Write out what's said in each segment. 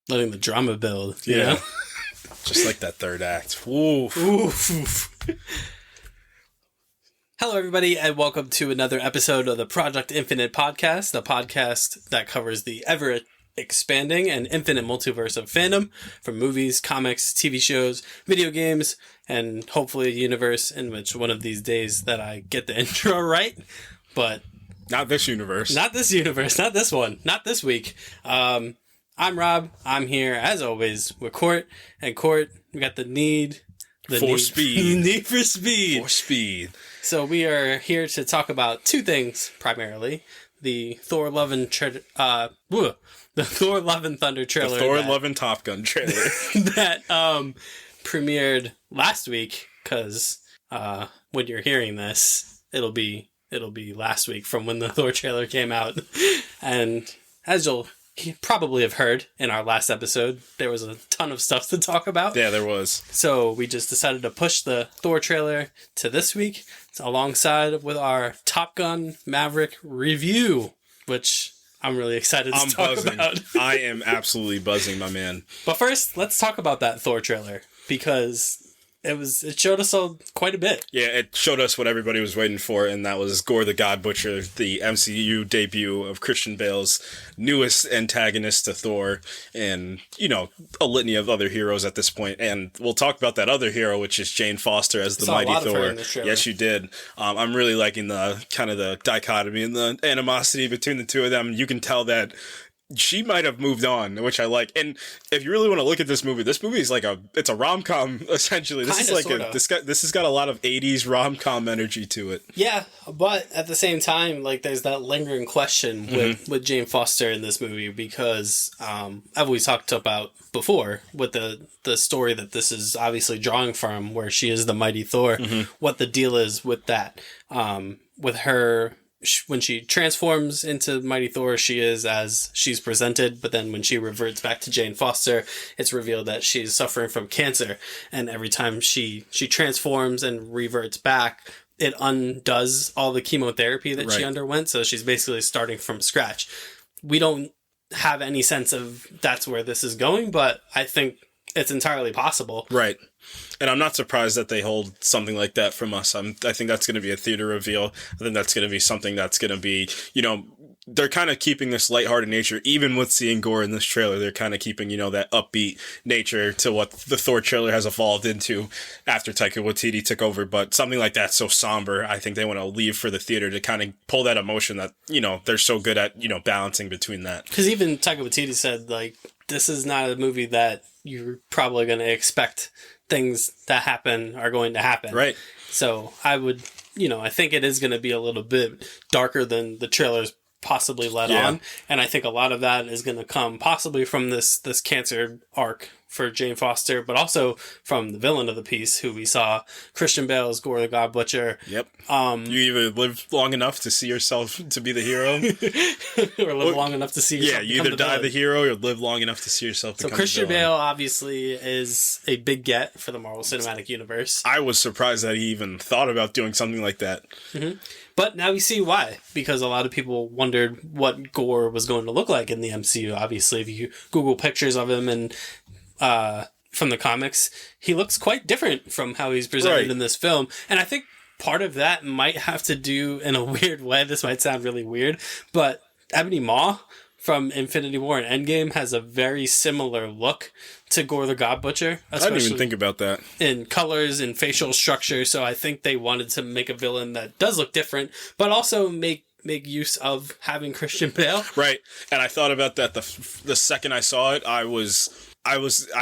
letting the drama build, you Yeah. know? Just like that third act. Oof. Oof. Hello, everybody, and welcome to another episode of the Project Infinite podcast, the podcast that covers the ever-expanding and infinite multiverse of fandom, from movies, comics, TV shows, video games, and hopefully a universe in which one of these days that I get the intro right, but... Not this universe. Not this universe, not this one, not this week. I'm Rob, I'm here, as always, with Court, and Court, we got the need... For speed. Need for speed. For speed. So we are here to talk about two things primarily: the Thor: Love and Thunder trailer, The Thor: Love and Top Gun trailer that premiered last week. Because when you're hearing this, it'll be last week from when the Thor trailer came out. And as you'll probably have heard in our last episode, there was a ton of stuff to talk about. Yeah, there was. So we just decided to push the Thor trailer to this week, alongside with our Top Gun Maverick review, which I'm really excited to talk about. I am absolutely buzzing, my man. But first, let's talk about that Thor trailer, because it showed us quite a bit. Yeah, it showed us what everybody was waiting for, and that was Gore the God Butcher, the MCU debut of Christian Bale's newest antagonist to Thor, and, you know, a litany of other heroes at this point. And we'll talk about that other hero, which is Jane Foster as the mighty Thor. Yes, you did. I'm really liking the kind of the dichotomy and the animosity between the two of them. You can tell that she might have moved on, which I like. And if you really want to look at this movie is like it's a rom-com, essentially. This has got a lot of 80s rom-com energy to it. Yeah, but at the same time, like, there's that lingering question with Jane Foster in this movie, because as we talked about before, with the story that this is obviously drawing from, where she is the mighty Thor, what the deal is with that. With her... when she transforms into Mighty Thor, she is as she's presented, but then when she reverts back to Jane Foster, it's revealed that she's suffering from cancer, and every time she transforms and reverts back, it undoes all the chemotherapy that she underwent, so she's basically starting from scratch. We don't have any sense of that's where this is going, but I think it's entirely possible. Right. And I'm not surprised that they hold something like that from us. I think that's going to be a theater reveal. I think that's going to be something that's going to be, you know, they're kind of keeping this lighthearted nature, even with seeing Gore in this trailer. They're kind of keeping, you know, that upbeat nature to what the Thor trailer has evolved into after Taika Waititi took over. But something like that so somber, I think they want to leave for the theater to kind of pull that emotion that, you know, they're so good at, you know, balancing between that. Because even Taika Waititi said, like, this is not a movie that you're probably going to expect things that happen are going to happen. Right. So I would, you know, I think it is going to be a little bit darker than the trailers possibly let on. And I think a lot of that is going to come possibly from this cancer arc for Jane Foster, but also from the villain of the piece, who we saw, Christian Bale's Gore the God Butcher. Yep. You either live long enough to see yourself to be the hero, or live long enough to see yourself you either die the hero or live long enough to see yourself become the villain. So Christian Bale obviously is a big get for the Marvel Cinematic Universe. I was surprised that he even thought about doing something like that. Mm-hmm. But now we see why, because a lot of people wondered what Gore was going to look like in the MCU. Obviously, if you Google pictures of him and from the comics, he looks quite different from how he's presented in this film. And I think part of that might have to do, in a weird way, this might sound really weird, but Ebony Maw from Infinity War and Endgame has a very similar look to Gore the God Butcher. I didn't even think about that. In colors and facial structure, so I think they wanted to make a villain that does look different, but also make use of having Christian Bale. Right. And I thought about that the second I saw it. I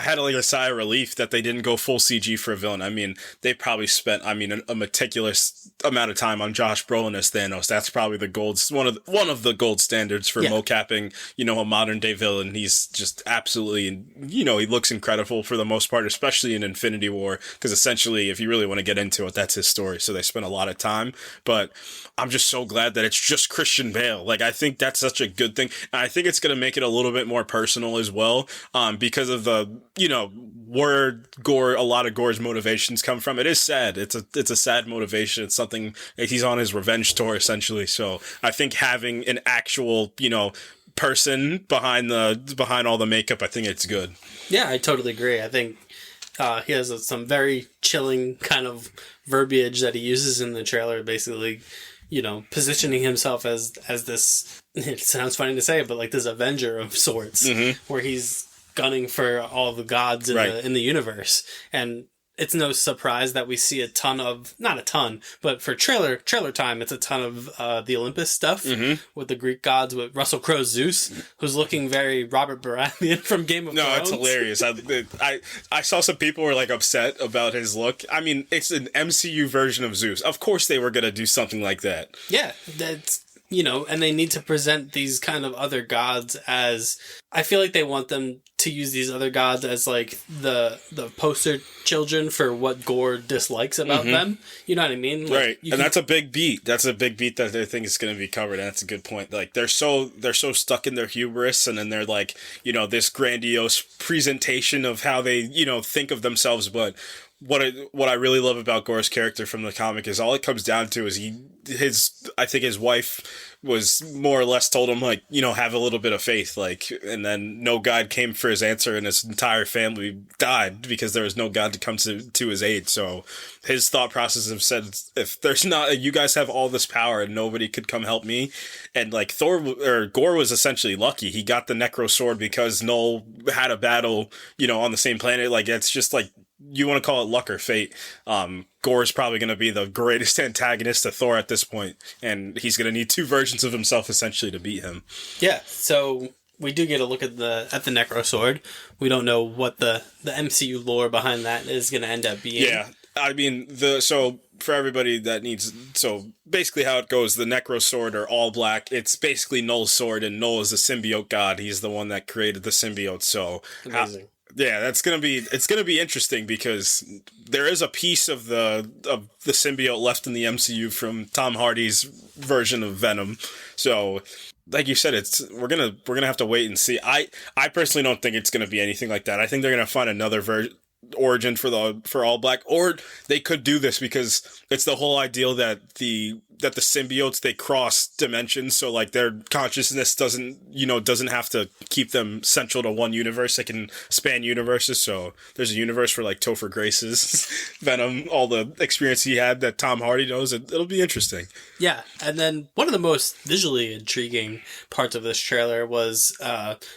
had like a sigh of relief that they didn't go full CG for a villain. I mean, they probably spent, a meticulous amount of time on Josh Brolin as Thanos. That's probably one of the gold standards for mocapping, you know, a modern day villain. He's just absolutely, you know, he looks incredible for the most part, especially in Infinity War, because essentially, if you really want to get into it, that's his story. So they spent a lot of time, but I'm just so glad that it's just Christian Bale. Like, I think that's such a good thing. And I think it's going to make it a little bit more personal as well, because of the, you know, where a lot of Gore's motivations come from. It is sad. It's a sad motivation. It's something, he's on his revenge tour, essentially. So I think having an actual, you know, person behind all the makeup, I think it's good. Yeah, I totally agree. I think he has some very chilling kind of verbiage that he uses in the trailer, basically, positioning himself as this, it sounds funny to say, but like this Avenger of sorts, where he's gunning for all the gods in the universe. And it's no surprise that we see not a ton, but for trailer time, it's a ton of the Olympus stuff with the Greek gods, with Russell Crowe's Zeus, who's looking very Robert Baratheon from Game of Thrones. No, it's hilarious. I saw some people were like upset about his look. I mean, it's an MCU version of Zeus. Of course they were going to do something like that. Yeah, that's... and they need to present these kind of other gods as... I feel like they want them to use these other gods as, like, the poster children for what Gore dislikes about them. You know what I mean? Like, right. And that's a big beat. That's a big beat that they think is going to be covered, and that's a good point. Like, they're so stuck in their hubris, and then they're like, this grandiose presentation of how they, think of themselves, but... What I really love about Gore's character from the comic is all it comes down to is I think his wife was more or less told him, like, have a little bit of faith, like, and then no God came for his answer, and his entire family died because there was no God to come to his aid. So his thought process have said, if there's not, you guys have all this power and nobody could come help me. And like Gore was essentially lucky. He got the Necro Sword because Null had a battle, on the same planet. Like, it's just like, you want to call it luck or fate. Gore's probably going to be the greatest antagonist to Thor at this point, and he's going to need two versions of himself essentially to beat him. Yeah, so we do get a look at the Necro Sword. We don't know what the MCU lore behind that is going to end up being. Yeah, I mean, so for everybody that needs... So basically how it goes, the Necro Sword are all black. It's basically Null's sword, and Null is the symbiote god. He's the one that created the symbiote, so... Amazing. Yeah, it's gonna be interesting because there is a piece of the symbiote left in the MCU from Tom Hardy's version of Venom. So, like you said, we're gonna have to wait and see. I personally don't think it's gonna be anything like that. I think they're gonna find another origin for all black, or they could do this because it's the whole ideal that the symbiotes, they cross dimensions, so like their consciousness doesn't have to keep them central to one universe. They can span universes. So there's a universe for like Topher Grace's Venom, all the experience he had that Tom Hardy knows. It'll be interesting. Yeah, and then one of the most visually intriguing parts of this trailer was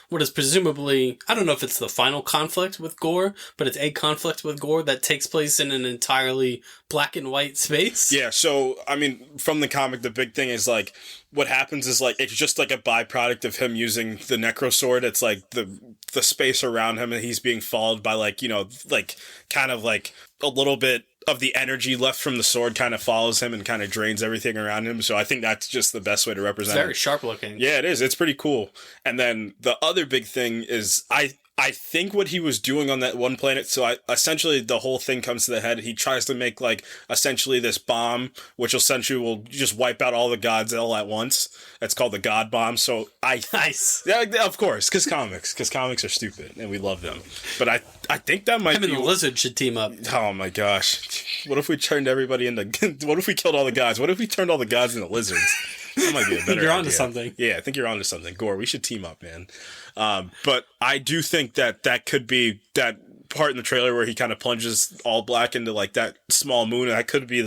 what is presumably, I don't know if it's the final conflict with Gore, but it's a conflict with Gore that takes place in an entirely black and white space. Yeah, so, I mean, from the comic, the big thing is, like, what happens is, like, it's just, like, a byproduct of him using the Necro Sword. It's, like, the space around him, and he's being followed by, like, like, kind of, like, a little bit of the energy left from the sword kind of follows him and kind of drains everything around him. So I think that's just the best way to represent it. It's very sharp looking. Yeah, it is. It's pretty cool. And then the other big thing is I think what he was doing on that one planet, so essentially the whole thing comes to the head. He tries to make, like, essentially this bomb, which essentially will just wipe out all the gods all at once. It's called the God Bomb. So Nice. Yeah, of course, because comics are stupid, and we love them. But I think that might Him and the lizard should team up. Oh my gosh. What if we turned everybody into... What if we killed all the gods? What if we turned all the gods into lizards? That might be a better idea. You're onto something. Yeah, I think you're onto something. Gore, we should team up, man. But I do think that could be that part in the trailer where he kind of plunges all black into, like, that small moon. That could be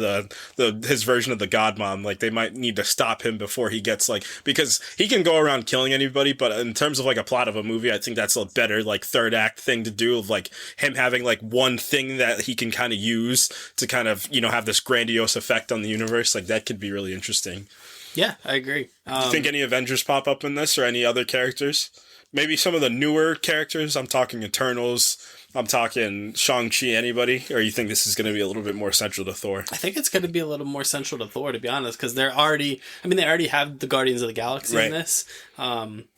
his version of the God Mom. Like, they might need to stop him before he gets, like, because he can go around killing anybody, but in terms of, like, a plot of a movie, I think that's a better, like, third act thing to do, of, like, him having, like, one thing that he can kind of use to kind of, have this grandiose effect on the universe. Like, that could be really interesting. Yeah, I agree. Do you think any Avengers pop up in this, or any other characters? Maybe some of the newer characters? I'm talking Eternals. I'm talking Shang-Chi, anybody? Or you think this is going to be a little bit more central to Thor? I think it's going to be a little more central to Thor, to be honest, because they already have the Guardians of the Galaxy in this.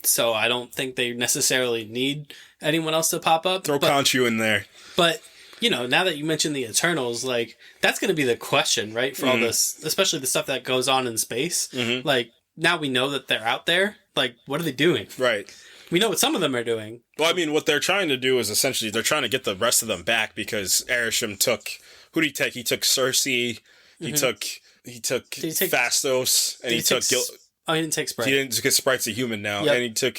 So I don't think they necessarily need anyone else to pop up. Throw Khonshu in there. But, now that you mentioned the Eternals, like, that's going to be the question, right? For all this, especially the stuff that goes on in space. Mm-hmm. Like, now we know that they're out there. Like, what are they doing? Right. We know what some of them are doing. Well, I mean, what they're trying to do is essentially they're trying to get the rest of them back, because Arishem took... Who did he take? He took Cersei. He took Phastos, and he took Oh, he didn't take Sprite. He didn't, because Sprite's a human now. Yep. And he took,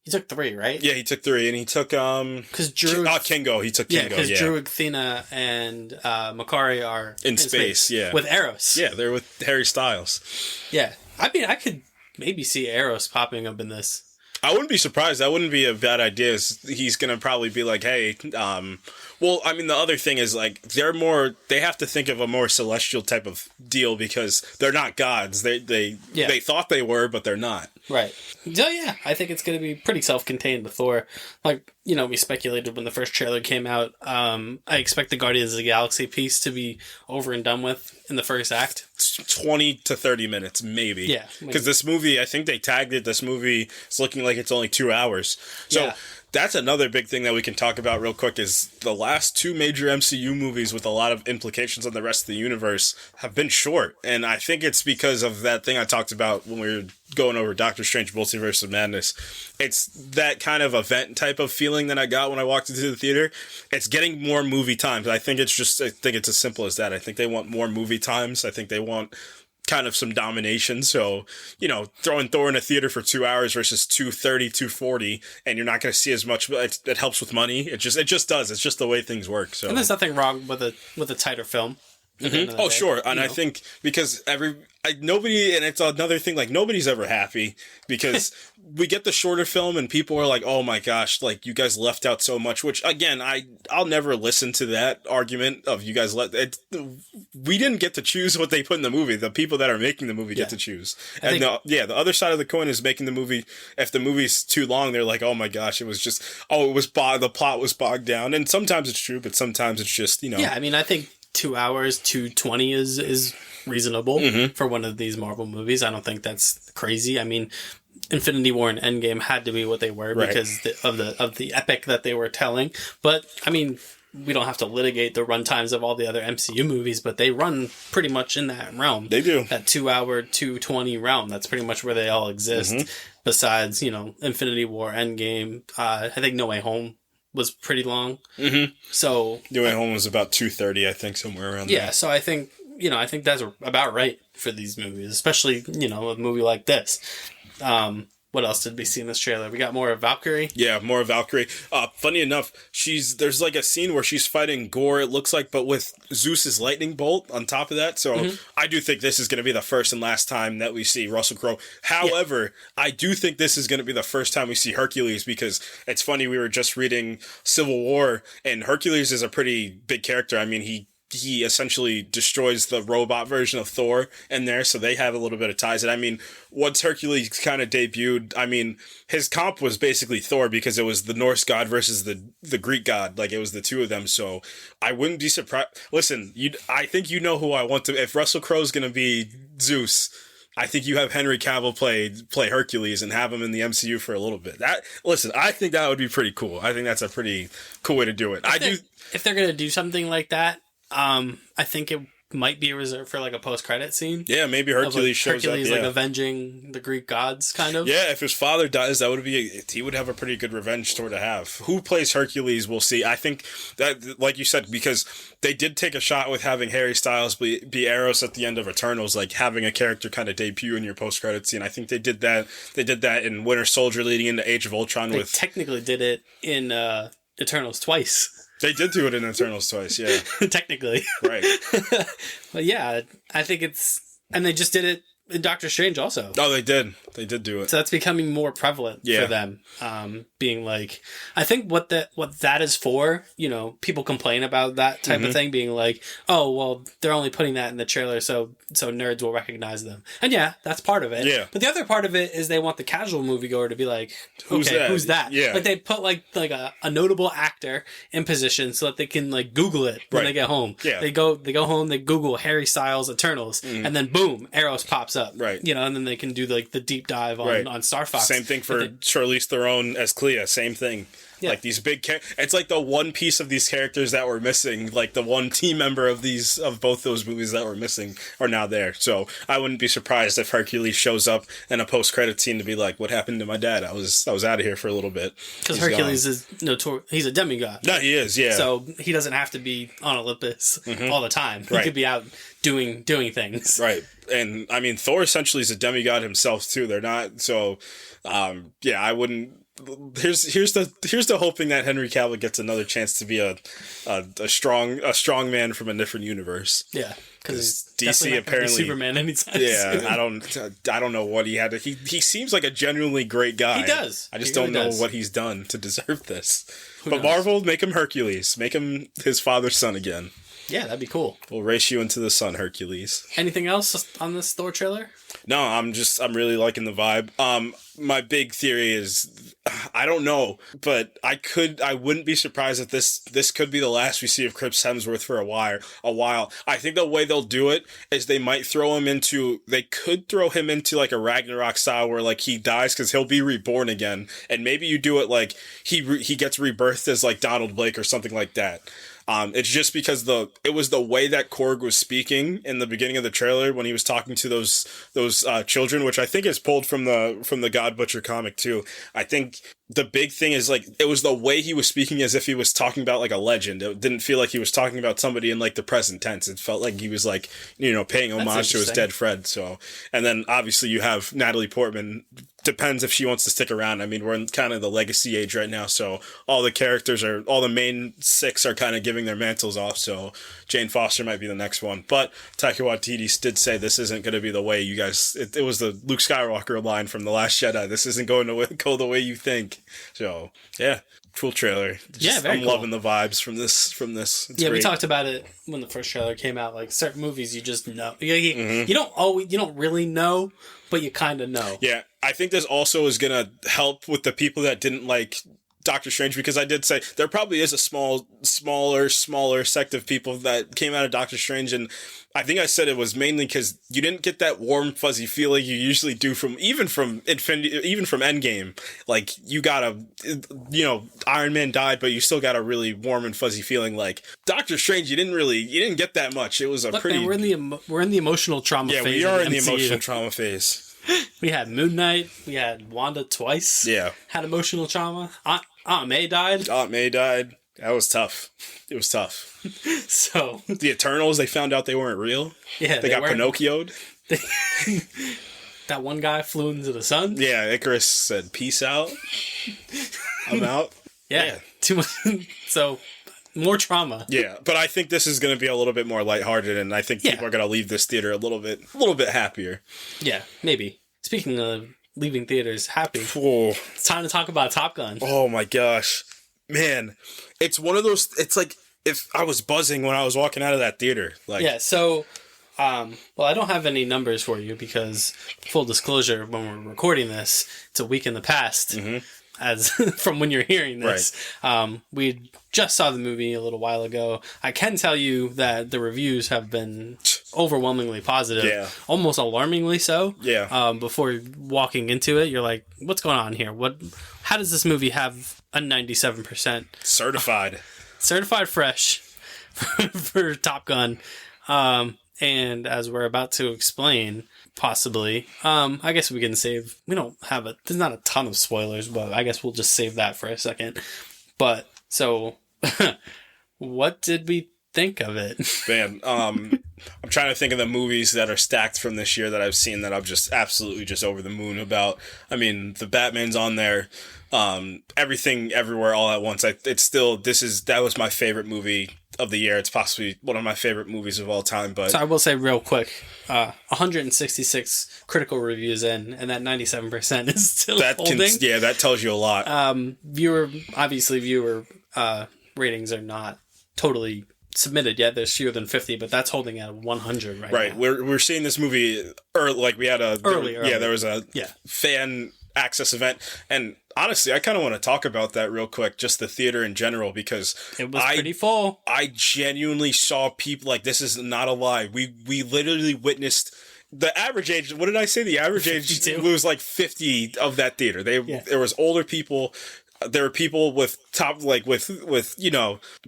He took 3, right? yeah, he took 3, and he took, Because Drew... Kingo. He took Kingo, Yeah, because Drew, Athena, and Makari are in space, yeah. With Eros. Yeah, they're with Harry Styles. Yeah. I mean, I could maybe see Eros popping up in this. I wouldn't be surprised. That wouldn't be a bad idea. He's going to probably be like, hey, well, I mean, the other thing is, like, they have to think of a more celestial type of deal because they're not gods. They thought they were, but they're not. Right. So, yeah, I think it's going to be pretty self-contained with Thor. Like, you know, we speculated when the first trailer came out. I expect the Guardians of the Galaxy piece to be over and done with in the first act. 20 to 30 minutes, maybe. Yeah. Because this movie, I think they tagged it, this movie is looking like it's only 2 hours. So... yeah. That's another big thing that we can talk about real quick is the last 2 major MCU movies with a lot of implications on the rest of the universe have been short. And I think it's because of that thing I talked about when we were going over Doctor Strange Multiverse of Madness. It's that kind of event type of feeling that I got when I walked into the theater. It's getting more movie times. I think it's as simple as that. I think they want more movie times. I think they want kind of some domination. So, you know, throwing Thor in a theater for 2 hours versus 2:30, 2:40, and you're not going to see as much, but it helps with money. It just does. It's just the way things work. So, and there's nothing wrong with a tighter film. Mm-hmm. Oh, sure. And I think because nobody, and it's another thing, like, nobody's ever happy because we get the shorter film and people are like, oh my gosh, like, you guys left out so much, which, again, I'll never listen to that argument of you guys we didn't get to choose what they put in the movie. The people that are making the movie get to choose. And the other side of the coin is making the movie, if the movie's too long, they're like, oh my gosh, the plot was bogged down. And sometimes it's true, but sometimes it's just, you know. Yeah, I mean, I think 2 hours, 2:20 is reasonable for one of these Marvel movies. I don't think that's crazy. I mean, Infinity War and Endgame had to be what they were because of the epic that they were telling. But I mean, we don't have to litigate the runtimes of all the other MCU movies, but they run pretty much in that realm. They do. That 2 hour, 2:20 realm. That's pretty much where they all exist. Besides, you know, Infinity War, Endgame. I think No Way Home was pretty long. So No Way Home was about 2:30, I think, somewhere around there. Yeah, so I think that's about right for these movies, especially, you know, a movie like this. What else did we see in this trailer? We got more of Valkyrie. Yeah, more of Valkyrie. Funny enough, there's like a scene where she's fighting Gore, it looks like, but with Zeus's lightning bolt on top of that. So I do think this is going to be the first and last time that we see Russell Crowe. However, I do think this is going to be the first time we see Hercules because it's funny, we were just reading Civil War, and Hercules is a pretty big character. I mean, he essentially destroys the robot version of Thor in there, so they have a little bit of ties. And I mean, once Hercules kind of debuted, I mean, his comp was basically Thor because it was the Norse god versus the Greek god. Like, it was the two of them, so I wouldn't be surprised. Listen, I think you know who I want to... If Russell Crowe's going to be Zeus, I think you have Henry Cavill play Hercules and have him in the MCU for a little bit. I think that would be pretty cool. I think that's a pretty cool way to do it. If they're going to do something like that, I think it might be reserved for like a post-credit scene. Yeah, maybe Hercules shows up. Hercules like avenging the Greek gods, kind of. Yeah, if his father dies, he would have a pretty good revenge story to have. Who plays Hercules, we'll see. I think that, like you said, because they did take a shot with having Harry Styles be Eros at the end of Eternals, like having a character kind of debut in your post-credit scene. I think they did that. They did that in Winter Soldier leading into Age of Ultron. They technically did it in Eternals twice. They did do it in Eternals twice, yeah. Technically. Right. But yeah, I think and they just did it in Doctor Strange also. Oh, they did. They did do it. So that's becoming more prevalent for them. Being like, I think what that is for, you know, people complain about that type of thing, being like, oh, well, they're only putting that in the trailer so nerds will recognize them. And yeah, that's part of it. Yeah. But the other part of it is they want the casual moviegoer to be like, who's that? Yeah. Like they put like a notable actor in position so that they can like Google it when they get home. Yeah. They go home, they Google Harry Styles Eternals, and then boom, Eros pops up. Right. You know, and then they can do like the deep dive on Star Fox. Same thing for Charlize Theron as Clea. Same thing. Yeah. Like these big it's like the one piece of these characters that were missing, like the one team member of both those movies that were missing are now there. So I wouldn't be surprised if Hercules shows up in a post-credit scene to be like, what happened to my dad? I was out of here for a little bit. Because Hercules is he's a demigod. No, he is, yeah. So he doesn't have to be on Olympus all the time. He could be out doing things. Right. And I mean, Thor essentially is a demigod himself too. They're not so. Yeah, I wouldn't. Here's the hoping that Henry Cavill gets another chance to be a strong man from a different universe. Yeah, because DC apparently Superman anytime. Yeah, soon. I don't know what he had. He seems like a genuinely great guy. He does. I just really don't know does. what he's done to deserve this. Who but knows? Marvel, make him Hercules. Make him his father's son again. Yeah, that'd be cool. We'll race you into the sun, Hercules. Anything else on this Thor trailer? No, I'm really liking the vibe. My big theory is, I don't know, but I wouldn't be surprised if this could be the last we see of Chris Hemsworth for a while. I think the way they'll do it is they could throw him into like a Ragnarok style where like he dies because he'll be reborn again, and maybe you do it like he gets rebirthed as like Donald Blake or something like that. It's just because it was the way that Korg was speaking in the beginning of the trailer when he was talking to those children, which I think is pulled from the God Butcher comic too. I think the big thing is like it was the way he was speaking as if he was talking about like a legend. It didn't feel like he was talking about somebody in like the present tense. It felt like he was like, paying homage to his dead friend. So, and then obviously you have Natalie Portman. Depends if she wants to stick around. I mean, we're in kind of the legacy age right now, so all the main six are kind of giving their mantles off, so Jane Foster might be the next one. But Taika Waititi did say this isn't going to be the way you guys... It was the Luke Skywalker line from The Last Jedi. This isn't going to go the way you think. So, yeah, cool trailer. Very I'm cool. loving the vibes from this. It's yeah, great. we talked about it when the first trailer came out. Like certain movies, you just know. You don't really know, but you kind of know. Yeah, I think this also is going to help with the people that didn't like Doctor Strange, because I did say there probably is a smaller sect of people that came out of Doctor Strange, and I think I said it was mainly because you didn't get that warm, fuzzy feeling you usually do from Endgame. Like, you got Iron Man died, but you still got a really warm and fuzzy feeling. Like, Doctor Strange, you didn't get that much. It was Man, we're in the emotional trauma phase. Yeah, we are in the MCU. emotional trauma phase. We had Moon Knight. We had Wanda twice. Yeah. Had emotional trauma. Aunt May died. Aunt May died. That was tough. It was tough. So the Eternals, they found out they weren't real. Yeah, they got Pinocchio'd. That one guy flew into the sun. Yeah, Icarus said, "Peace out. I'm out." Yeah. Too much. So more trauma. Yeah, but I think this is going to be a little bit more lighthearted, and I think people are going to leave this theater a little bit happier. Yeah, maybe. Speaking of leaving theaters happy, oh, it's time to talk about Top Gun. Oh my gosh, man! It's one of those. It's like if I was buzzing when I was walking out of that theater. Like, yeah. So, well, I don't have any numbers for you because, full disclosure, when we're recording this, it's a week in the past. Mm-hmm. As from when you're hearing this, right. We just saw the movie a little while ago. I can tell you that the reviews have been overwhelmingly positive, almost alarmingly so. Yeah. Before walking into it, you're like, "What's going on here? How does this movie have a 97% certified fresh for Top Gun?" And as we're about to explain, possibly, I guess we can save. There's not a ton of spoilers, but I guess we'll just save that for a second. But so, what did we think of it? Man, I'm trying to think of the movies that are stacked from this year that I've seen that I'm just absolutely just over the moon about. I mean, the Batman's on there. Everything, Everywhere, All at Once. That was my favorite movie of the year. It's possibly one of my favorite movies of all time. But so I will say real quick, 166 critical reviews in, and that 97% is still holding. That tells you a lot. Viewer ratings are not totally submitted yet. There's fewer than 50, but that's holding at 100 right now. Right. We're seeing this movie early. We had early. Yeah, there was a fan access event, and honestly, I kind of want to talk about that real quick, just the theater in general, because it was pretty full. I genuinely saw people, like, this is not a lie. We literally witnessed the average age. What did I say? The average 52. Age was like 50 of that theater. There was older people. There were people with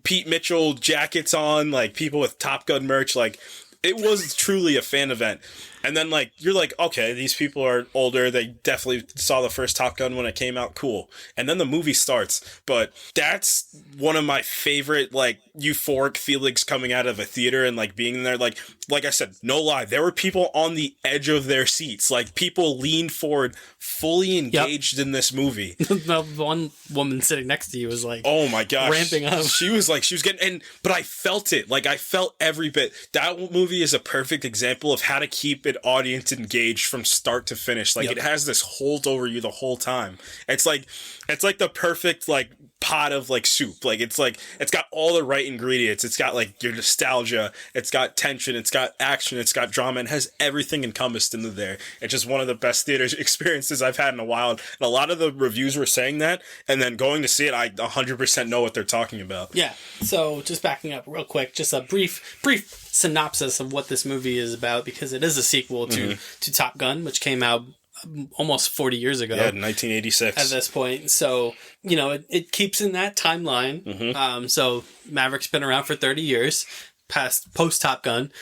Pete Mitchell jackets on, like people with Top Gun merch. Like, it was truly a fan event. And then, like, you're like, okay, these people are older. They definitely saw the first Top Gun when it came out. Cool. And then the movie starts. But that's one of my favorite, like, euphoric feelings coming out of a theater and, like, being there. Like I said, no lie. There were people on the edge of their seats. Like, people leaned forward, fully engaged in this movie. The one woman sitting next to you was like, oh my gosh, ramping up. She was getting, but I felt it. Like, I felt every bit. That movie is a perfect example of how to keep an audience engaged from start to finish. Like, it has this hold over you the whole time. It's like the perfect, like, pot of, like, soup. Like, it's got all the right ingredients. It's got, like, your nostalgia. It's got tension. It's got action. It's got drama. It has everything encompassed into there. It's just one of the best theater experiences I've had in a while. And a lot of the reviews were saying that. And then going to see it, I 100% know what they're talking about. Yeah. So just backing up real quick, just a brief synopsis of what this movie is about, because it is a sequel to Top Gun, which came out almost 40 years ago. Yeah, 1986. At this point. So, you know, it keeps in that timeline. So Maverick's been around for 30 years, post Top Gun.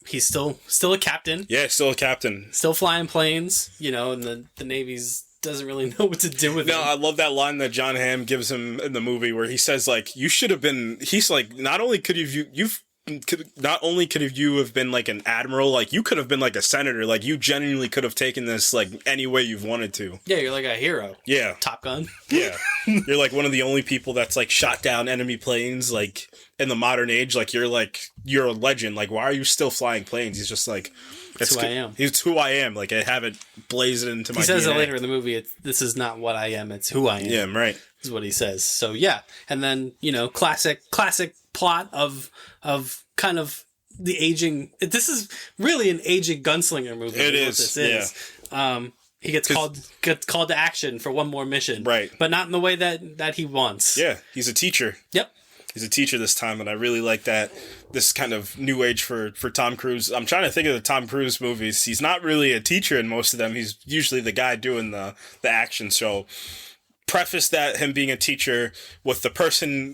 He's still a captain. Yeah, still a captain. Still flying planes, you know, and the Navy's doesn't really know what to do with him. No, I love that line that John Hamm gives him in the movie where he says, like, you should have been, he's like, not only could you have been like an admiral, like, you could have been like a senator, like, you genuinely could have taken this like any way you've wanted to. Yeah, you're like a hero. Yeah. Top Gun. Yeah. You're like one of the only people that's like shot down enemy planes, like, in the modern age. Like, you're a legend. Like, why are you still flying planes? He's just like, That's who I am. It's who I am. Like, I have it blazed into my DNA. He says it later in the movie. This is not what I am. It's who I am. Yeah, right. Is what he says. So yeah, and then, you know, classic plot of kind of the aging. This is really an aging gunslinger movie. It is. What this is. Yeah. He gets called to action for one more mission. Right. But not in the way that he wants. Yeah, he's a teacher. Yep. He's a teacher this time, and I really like that. This kind of new age for Tom Cruise. I'm trying to think of the Tom Cruise movies. He's not really a teacher in most of them. He's usually the guy doing the action. So preface that him being a teacher with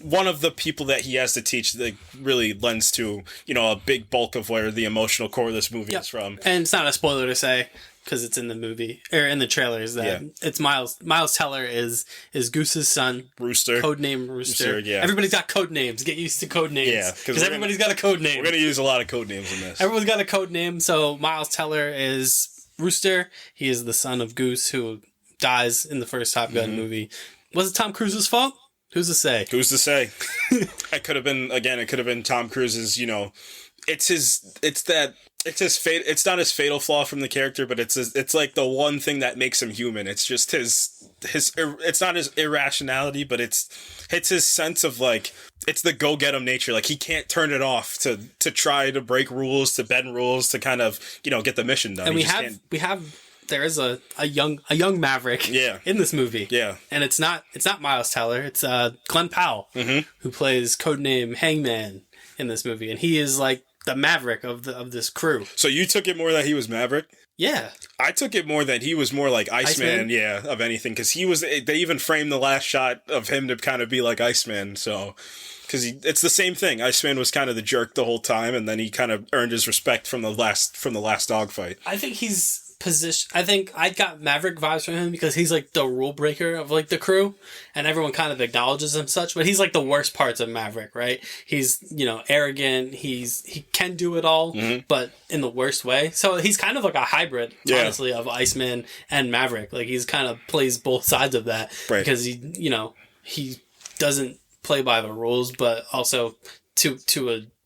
one of the people that he has to teach, that really lends to, you know, a big bulk of where the emotional core of this movie is from. And it's not a spoiler to say, because it's in the movie or in the trailers, that it's Miles Teller is Goose's son. Rooster. Codename Rooster. Yeah. Everybody's got code names. Get used to code names. Yeah. Because everybody's got a code name. We're going to use a lot of code names in this. Everyone's got a code name. So Miles Teller is Rooster. He is the son of Goose, who dies in the first Top Gun movie. Was it Tom Cruise's fault? Who's to say? Who's to say? It could have been Tom Cruise's, you know, it's his fate. It's not his fatal flaw from the character, but it's like the one thing that makes him human. It's just it's not his irrationality, but it's his sense of, like, it's the go get him nature. Like, he can't turn it off to try to break rules, to bend rules, to kind of, you know, get the mission done. And there is a young Maverick in this movie. Yeah. And it's not Miles Teller, it's Glenn Powell, who plays codename Hangman in this movie, and he is like the Maverick of this crew. So you took it more that he was Maverick? Yeah. I took it more that he was more like Iceman, of anything, because they even framed the last shot of him to kind of be like Iceman, so, because it's the same thing. Iceman was kind of the jerk the whole time, and then he kind of earned his respect from the last dogfight. I think he's I think I got Maverick vibes from him because he's like the rule breaker of like the crew, and everyone kind of acknowledges him such, but he's like the worst parts of Maverick, right? He's, you know, arrogant, he can do it all, but in the worst way. So he's kind of like a hybrid, honestly, of Iceman and Maverick. Like, he's kind of plays both sides of that, right? Because he doesn't play by the rules, but also to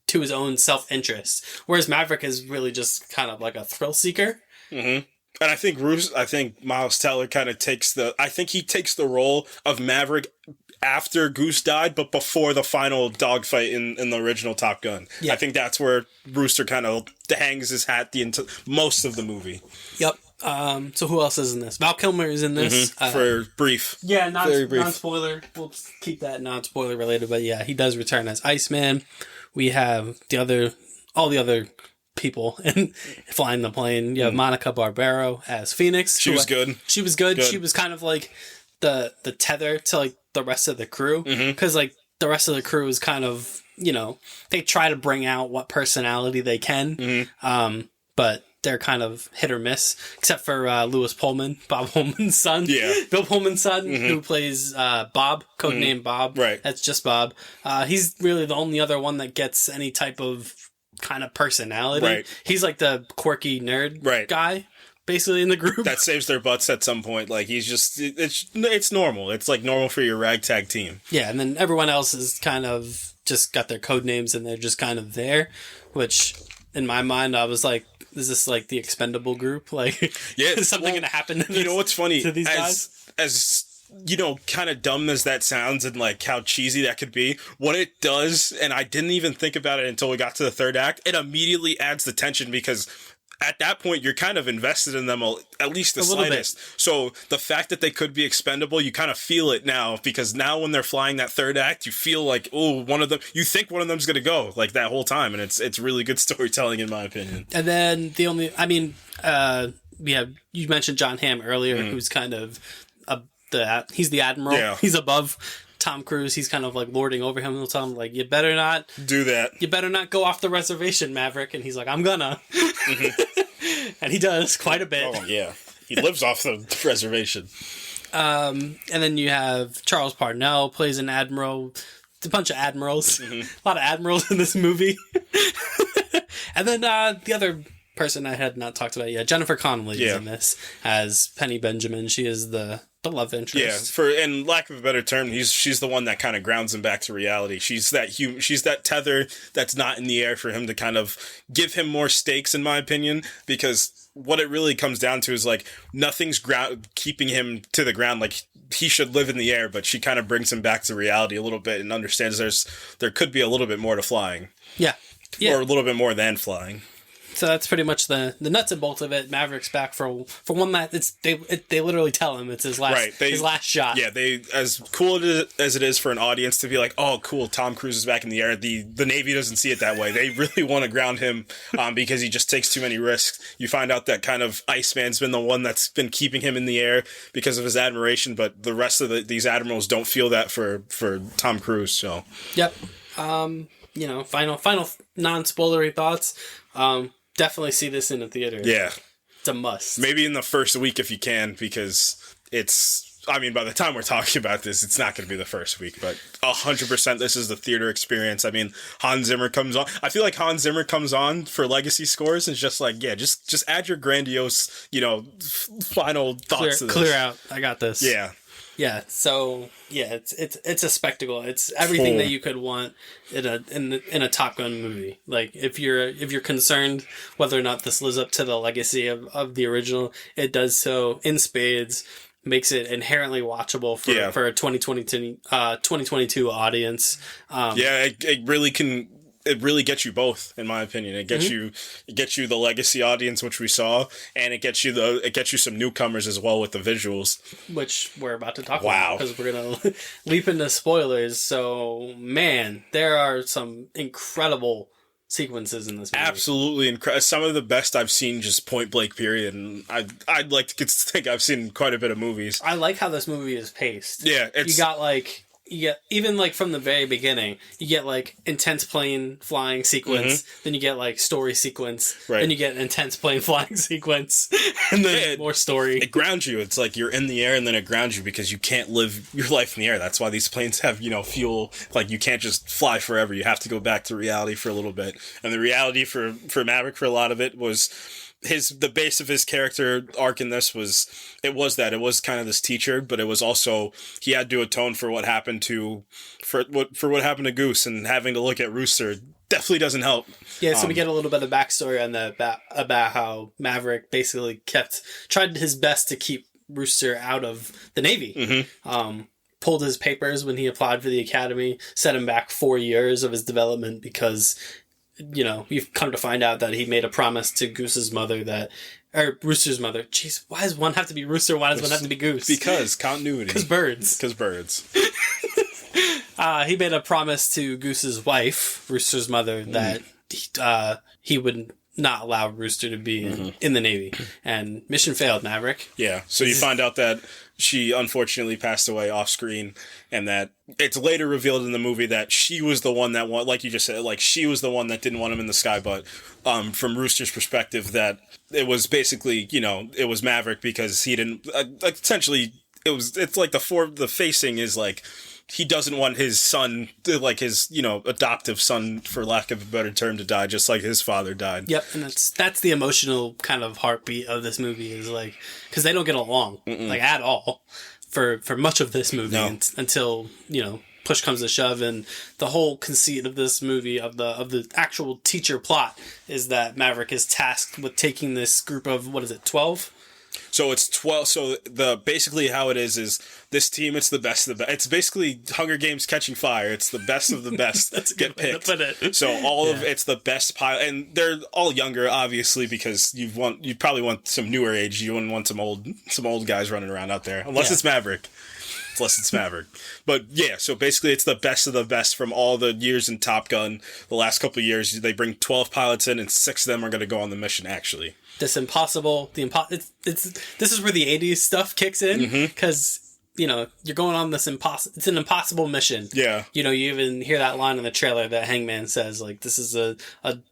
his own self-interest. Whereas Maverick is really just kind of like a thrill seeker. And I think Miles Teller kind of takes the role of Maverick after Goose died, but before the final dogfight in the original Top Gun. Yeah. I think that's where Rooster kind of hangs his hat most of the movie. Yep. So who else is in this? Val Kilmer is in this. For brief. Yeah, non-spoiler. We'll keep that non-spoiler related, but yeah, he does return as Iceman. We have all the other people and flying the plane. You have Monica Barbaro as Phoenix. She was good. She was good. She was kind of like the tether to like the rest of the crew, because like the rest of the crew is kind of, you know, they try to bring out what personality they can, but they're kind of hit or miss, except for Lewis Pullman, Bob Pullman's son. Yeah. Bill Pullman's son, who plays Bob, codename Bob. Right. That's just Bob. He's really the only other one that gets any type of kind of personality. Right. He's like the quirky nerd guy, basically, in the group. That saves their butts at some point. Like, he's just... It's normal. It's, like, normal for your ragtag team. Yeah, and then everyone else is kind of just got their code names, and they're just kind of there, which, in my mind, I was like, is this like the expendable group? Like, is something going to happen to this, you know what's funny? To these guys? As you know, kind of dumb as that sounds and like how cheesy that could be, what it does, and I didn't even think about it until we got to the third act, it immediately adds the tension because at that point you're kind of invested in them at least the slightest. So the fact that they could be expendable, you kind of feel it now, because now when they're flying that third act, you feel like, oh, one of them, you think one of them's going to go like that whole time. And it's really good storytelling in my opinion. And then you mentioned John Hamm earlier, who's kind of he's the admiral. Yeah. He's above Tom Cruise. He's kind of like lording over him. He'll tell him like, you better not do that. You better not go off the reservation, Maverick. And he's like, I'm gonna. And he does quite a bit. Oh yeah, he lives off the reservation. And then you have Charles Parnell plays an admiral. It's a bunch of admirals. A lot of admirals in this movie. And then the other person I had not talked about yet, Jennifer Connelly is in this as Penny Benjamin. She is the love interest. Yeah, for in lack of a better term, she's the one that kind of grounds him back to reality. She's that tether that's not in the air for him to kind of give him more stakes, in my opinion, because what it really comes down to is like nothing's keeping him to the ground. Like he should live in the air, but she kind of brings him back to reality a little bit and understands there could be a little bit more to flying. Yeah. Or a little bit more than flying. So that's pretty much the nuts and bolts of it. Maverick's back for one that they literally tell him it's his last shot. Yeah, they, as cool as it is for an audience to be like, oh cool, Tom Cruise is back in the air. The Navy doesn't see it that way. They really want to ground him because he just takes too many risks. You find out that kind of Iceman's been the one that's been keeping him in the air because of his admiration, but the rest of these admirals don't feel that for Tom Cruise. So yep. Final non-spoilery thoughts. Definitely see this in the theater. Yeah. It's a must. Maybe in the first week if you can, because by the time we're talking about this, it's not going to be the first week, but 100% this is the theater experience. I mean, Hans Zimmer comes on. I feel like Hans Zimmer comes on for legacy scores and it's just like, yeah, just add your grandiose, final thoughts to this. Clear out. I got this. Yeah. Yeah, so yeah, it's a spectacle. It's everything that you could want in a Top Gun movie. Like if you're concerned whether or not this lives up to the legacy of the original, it does so in spades. Makes it inherently watchable for a 2022 audience. It really can. It really gets you both, in my opinion. It gets you the legacy audience, which we saw, and it gets you some newcomers as well with the visuals, which we're about to talk about because we're gonna leap into spoilers. So, man, there are some incredible sequences in this movie. Absolutely incredible. Some of the best I've seen, just point blank. Period. And I'd like to think I've seen quite a bit of movies. I like how this movie is paced. Yeah, you got even like from the very beginning, you get like intense plane flying sequence, then you get like story sequence, then you get intense plane flying sequence, and then more story. It grounds you. It's like you're in the air and then it grounds you because you can't live your life in the air. That's why these planes have, fuel. Like you can't just fly forever. You have to go back to reality for a little bit. And the reality for Maverick for a lot of it was the base of his character arc in this was kind of this teacher, but it was also he had to atone for what happened to Goose, and having to look at Rooster definitely doesn't help. Yeah, so we get a little bit of backstory on about how Maverick basically tried his best to keep Rooster out of the Navy. Pulled his papers when he applied for the academy, set him back 4 years of his development because you've come to find out that he made a promise to Goose's mother or Rooster's mother. Jeez, why does one have to be Rooster? Why does one have to be Goose? Because continuity. Because birds. He made a promise to Goose's wife, Rooster's mother, that he would not allow Rooster to be in the Navy. And mission failed, Maverick. Yeah, so you find out that she unfortunately passed away off screen, and that it's later revealed in the movie that she was the one that like you just said, like she was the one that didn't want him in the sky. But from Rooster's perspective, that it was basically, it was Maverick because he didn't essentially. It's like the facing is like he doesn't want his son, like his adoptive son, for lack of a better term, to die just like his father died. Yep, and that's the emotional kind of heartbeat of this movie, is like, because they don't get along like at all for much of this movie until push comes to shove. And the whole conceit of this movie, of the actual teacher plot, is that Maverick is tasked with taking this group of 12. So it's 12. So basically how it is this team, it's the best of the best. It's basically Hunger Games catching fire. It's the best of the best That's a get good way picked. to put it. So of it's the best pilot, and they're all younger, obviously, because you probably want some newer age. You wouldn't want some old guys running around out there, unless it's Maverick. But yeah, so basically it's the best of the best from all the years in Top Gun. The last couple of years, they bring 12 pilots in, and 6 of them are going to go on the mission, actually. This is where the 80s stuff kicks in, because you're going on this it's an impossible mission. Yeah. You even hear that line in the trailer that Hangman says, like, this is a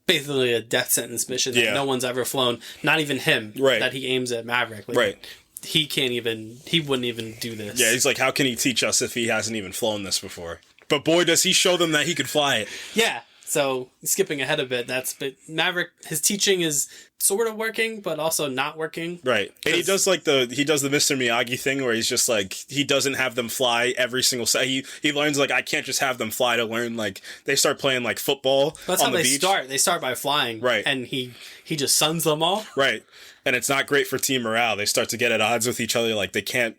basically a death sentence mission that no one's ever flown, not even him, that he aims at Maverick. Like, he wouldn't even do this. Yeah, he's like, how can he teach us if he hasn't even flown this before? But boy, does he show them that he could fly it. Yeah. So, skipping ahead a bit, but Maverick, his teaching is sort of working, but also not working. Right. And he does the Mr. Miyagi thing where he's just like, he doesn't have them fly every single set. He learns, like, I can't just have them fly to learn, like, they start playing, like, football. That's how they start. They start by flying. Right. And he just suns them all. Right. And it's not great for team morale. They start to get at odds with each other. Like, they can't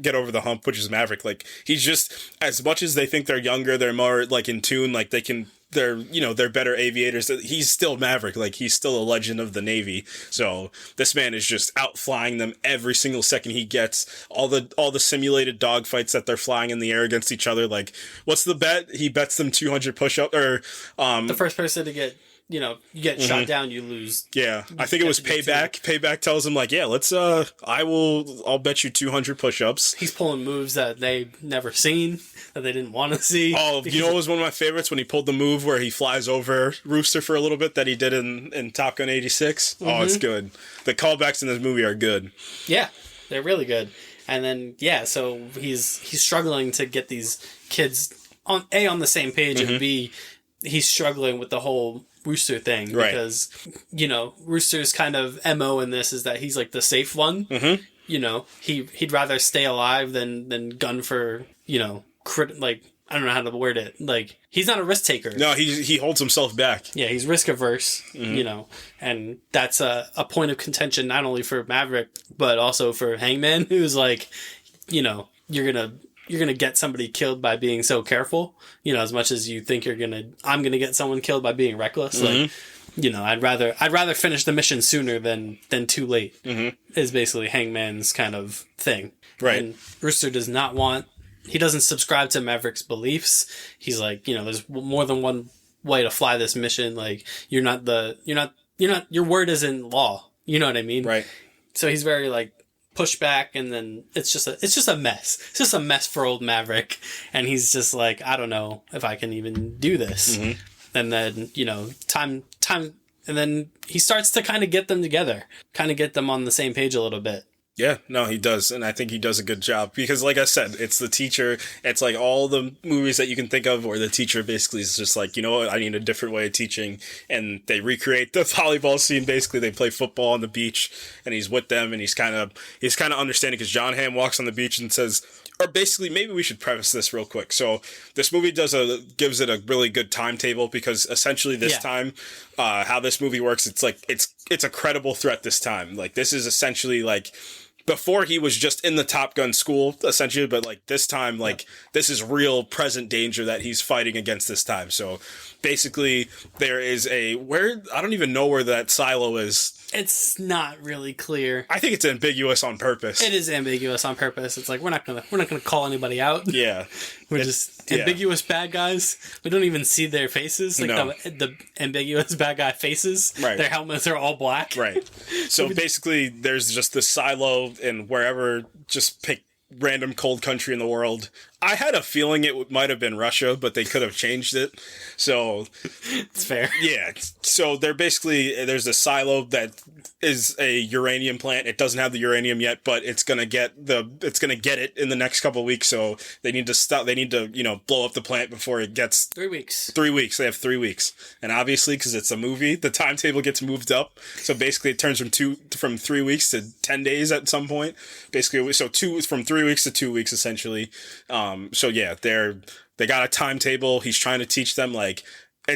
get over the hump, which is Maverick. Like, he's just, as much as they think they're younger, they're more, like, in tune, like, they're better aviators. He's still Maverick. Like, he's still a legend of the Navy. So this man is just out flying them every single second he gets. All the simulated dogfights that they're flying in the air against each other. Like, what's the bet? He bets them 200 push-up, or the first person to get, you get shot down, you lose. Yeah, I think it was Payback. Payback tells him, like, yeah, I'll bet you 200 push-ups. He's pulling moves that they've never seen, that they didn't want to see. Oh, you know what was one of my favorites? When he pulled the move where he flies over Rooster for a little bit that he did in Top Gun 86. Oh, it's good. The callbacks in this movie are good. Yeah, they're really good. And then, so he's struggling to get these kids on the same page, and B, he's struggling with the whole Rooster thing, because Rooster's kind of MO in this is that he's like the safe one. He'd rather stay alive than gun for I don't know how to word it. Like, he's not a risk taker. No, he holds himself back. Yeah, he's risk averse. And that's a point of contention not only for Maverick but also for Hangman, who's like, you're gonna get somebody killed by being so careful, as much as you think I'm gonna get someone killed by being reckless. Like, I'd rather finish the mission sooner than too late, is basically Hangman's kind of thing. Right. And Rooster he doesn't subscribe to Maverick's beliefs. He's like, there's more than one way to fly this mission. Like, your word isn't law. You know what I mean? Right. So he's very like, push back, and then it's just a mess. It's just a mess for old Maverick, and he's just like, I don't know if I can even do this. And then time, and then he starts to kind of get them together, kind of get them on the same page a little bit. Yeah, no, he does, and I think he does a good job, because, like I said, it's the teacher. It's like all the movies that you can think of where the teacher basically is just like, I need a different way of teaching, and they recreate the volleyball scene. Basically, they play football on the beach, and he's with them, and he's kind of understanding, because John Hamm walks on the beach and says, or basically, maybe we should preface this real quick. So this movie gives it a really good timetable, because essentially this time, how this movie works, it's like it's a credible threat this time. Like, this is essentially like, before he was just in the Top Gun school, essentially, but like this time, like this is real present danger that he's fighting against this time. So basically, there is I don't even know where that silo is. It's not really clear. I think it's ambiguous on purpose. It is ambiguous on purpose. It's like, we're not gonna call anybody out. Yeah. We're just ambiguous bad guys. We don't even see their faces. Like, the ambiguous bad guy faces. Right. Their helmets are all black. Right. So basically, there's just this silo go and wherever, just pick random cold country in the world. I had a feeling it might have been Russia, but they could have changed it. So it's fair. Yeah. So there's a silo that is a uranium plant. It doesn't have the uranium yet, but it's gonna get it in the next couple of weeks. So they need to stop. They need to blow up the plant before it gets 3 weeks. 3 weeks. They have 3 weeks, and obviously because it's a movie, the timetable gets moved up. So basically, it turns from 3 weeks to 10 days at some point. Basically, so from 3 weeks to 2 weeks essentially. So yeah, they got a timetable. He's trying to teach them, like,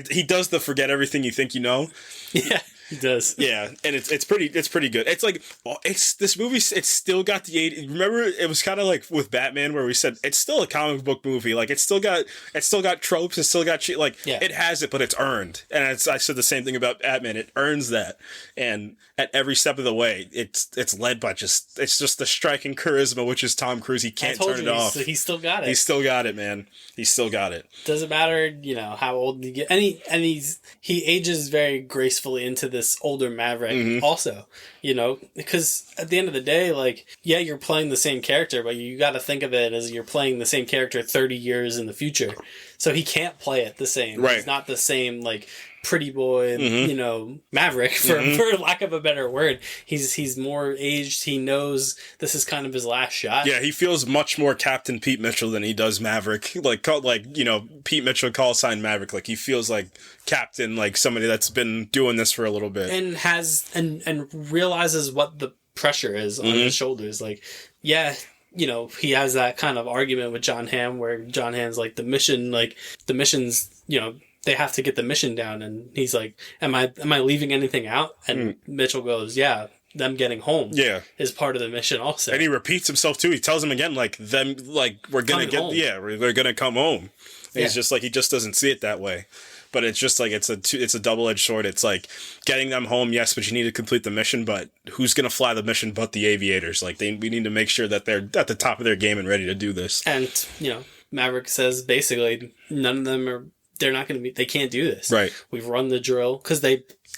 he does the forget everything you think you know. Yeah, he does. Yeah, and it's pretty good. It's like, this movie, it's still got the 80s. Remember, it was kind of like with Batman where we said it's still a comic book movie. Like, it's still got tropes. It's still got shit. Like, yeah. It has it, but it's earned. And I said the same thing about Batman. It earns that. And at every step of the way, it's led by it's just the striking charisma, which is Tom Cruise. He can't turn it off. He's still got it. He's still got it, man. He's still got it. Doesn't matter, how old you get. And he ages very gracefully into this older Maverick also, because at the end of the day, like, yeah, you're playing the same character, but you got to think of it as you're playing the same character 30 years in the future. So he can't play it the same. Right. He's not the same, like, pretty boy, Maverick, for lack of a better word. He's more aged. He knows this is kind of his last shot. Yeah, he feels much more Captain Pete Mitchell than he does Maverick. Pete Mitchell call sign Maverick. Like, he feels like Captain, like somebody that's been doing this for a little bit. And has, and realizes what the pressure is on his shoulders. Like, yeah, he has that kind of argument with John Hamm where John Hamm's like, the mission's, they have to get the mission down, and he's like, am I leaving anything out? And Mitchell goes, yeah, them getting home is part of the mission also. And he repeats himself too. He tells him again, like, we're gonna get home. They're gonna come home. And he's just like, he just doesn't see it that way. But it's just like, it's a double-edged sword. It's like, getting them home, yes, but you need to complete the mission, but who's gonna fly the mission but the aviators? Like, we need to make sure that they're at the top of their game and ready to do this. And, Maverick says basically none of them they're not going to be, they can't do this. Right. We've run the drill, because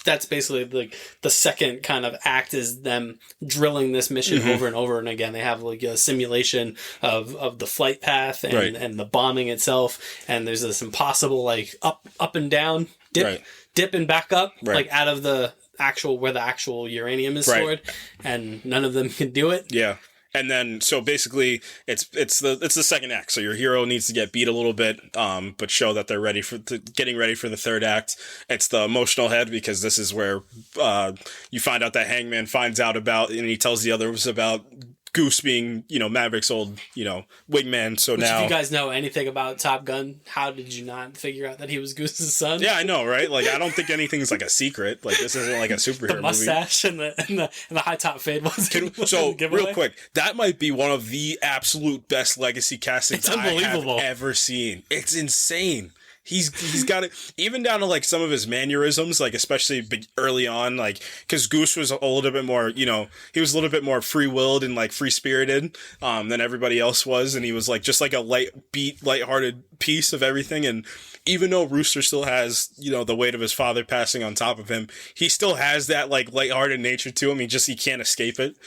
that's basically like the second kind of act is them drilling this mission over and over and again. They have like a simulation of the flight path and the bombing itself. And there's this impossible, like, up and down, dip and back up, like out of the where the actual uranium is stored. And none of them can do it. Yeah. And then, so basically, it's the second act. So your hero needs to get beat a little bit, but show that they're getting ready for the third act. It's the emotional head, because this is where you find out that Hangman finds out about, and he tells the others about Goose being, Maverick's old, wingman. So now, if you guys know anything about Top Gun, how did you not figure out that he was Goose's son? Yeah, I know, right? Like, I don't think anything's like a secret. Like, this isn't like a superhero movie. The mustache and the high top fade was. So real quick, that might be one of the absolute best legacy castings I have ever seen. It's insane. He's got it, even down to like some of his mannerisms, like especially early on, like, because Goose was a little bit more, he was a little bit more free-willed and like free-spirited than everybody else was, and he was like just like a lighthearted piece of everything. And even though Rooster still has, the weight of his father passing on top of him, he still has that like lighthearted nature to him. He can't escape it.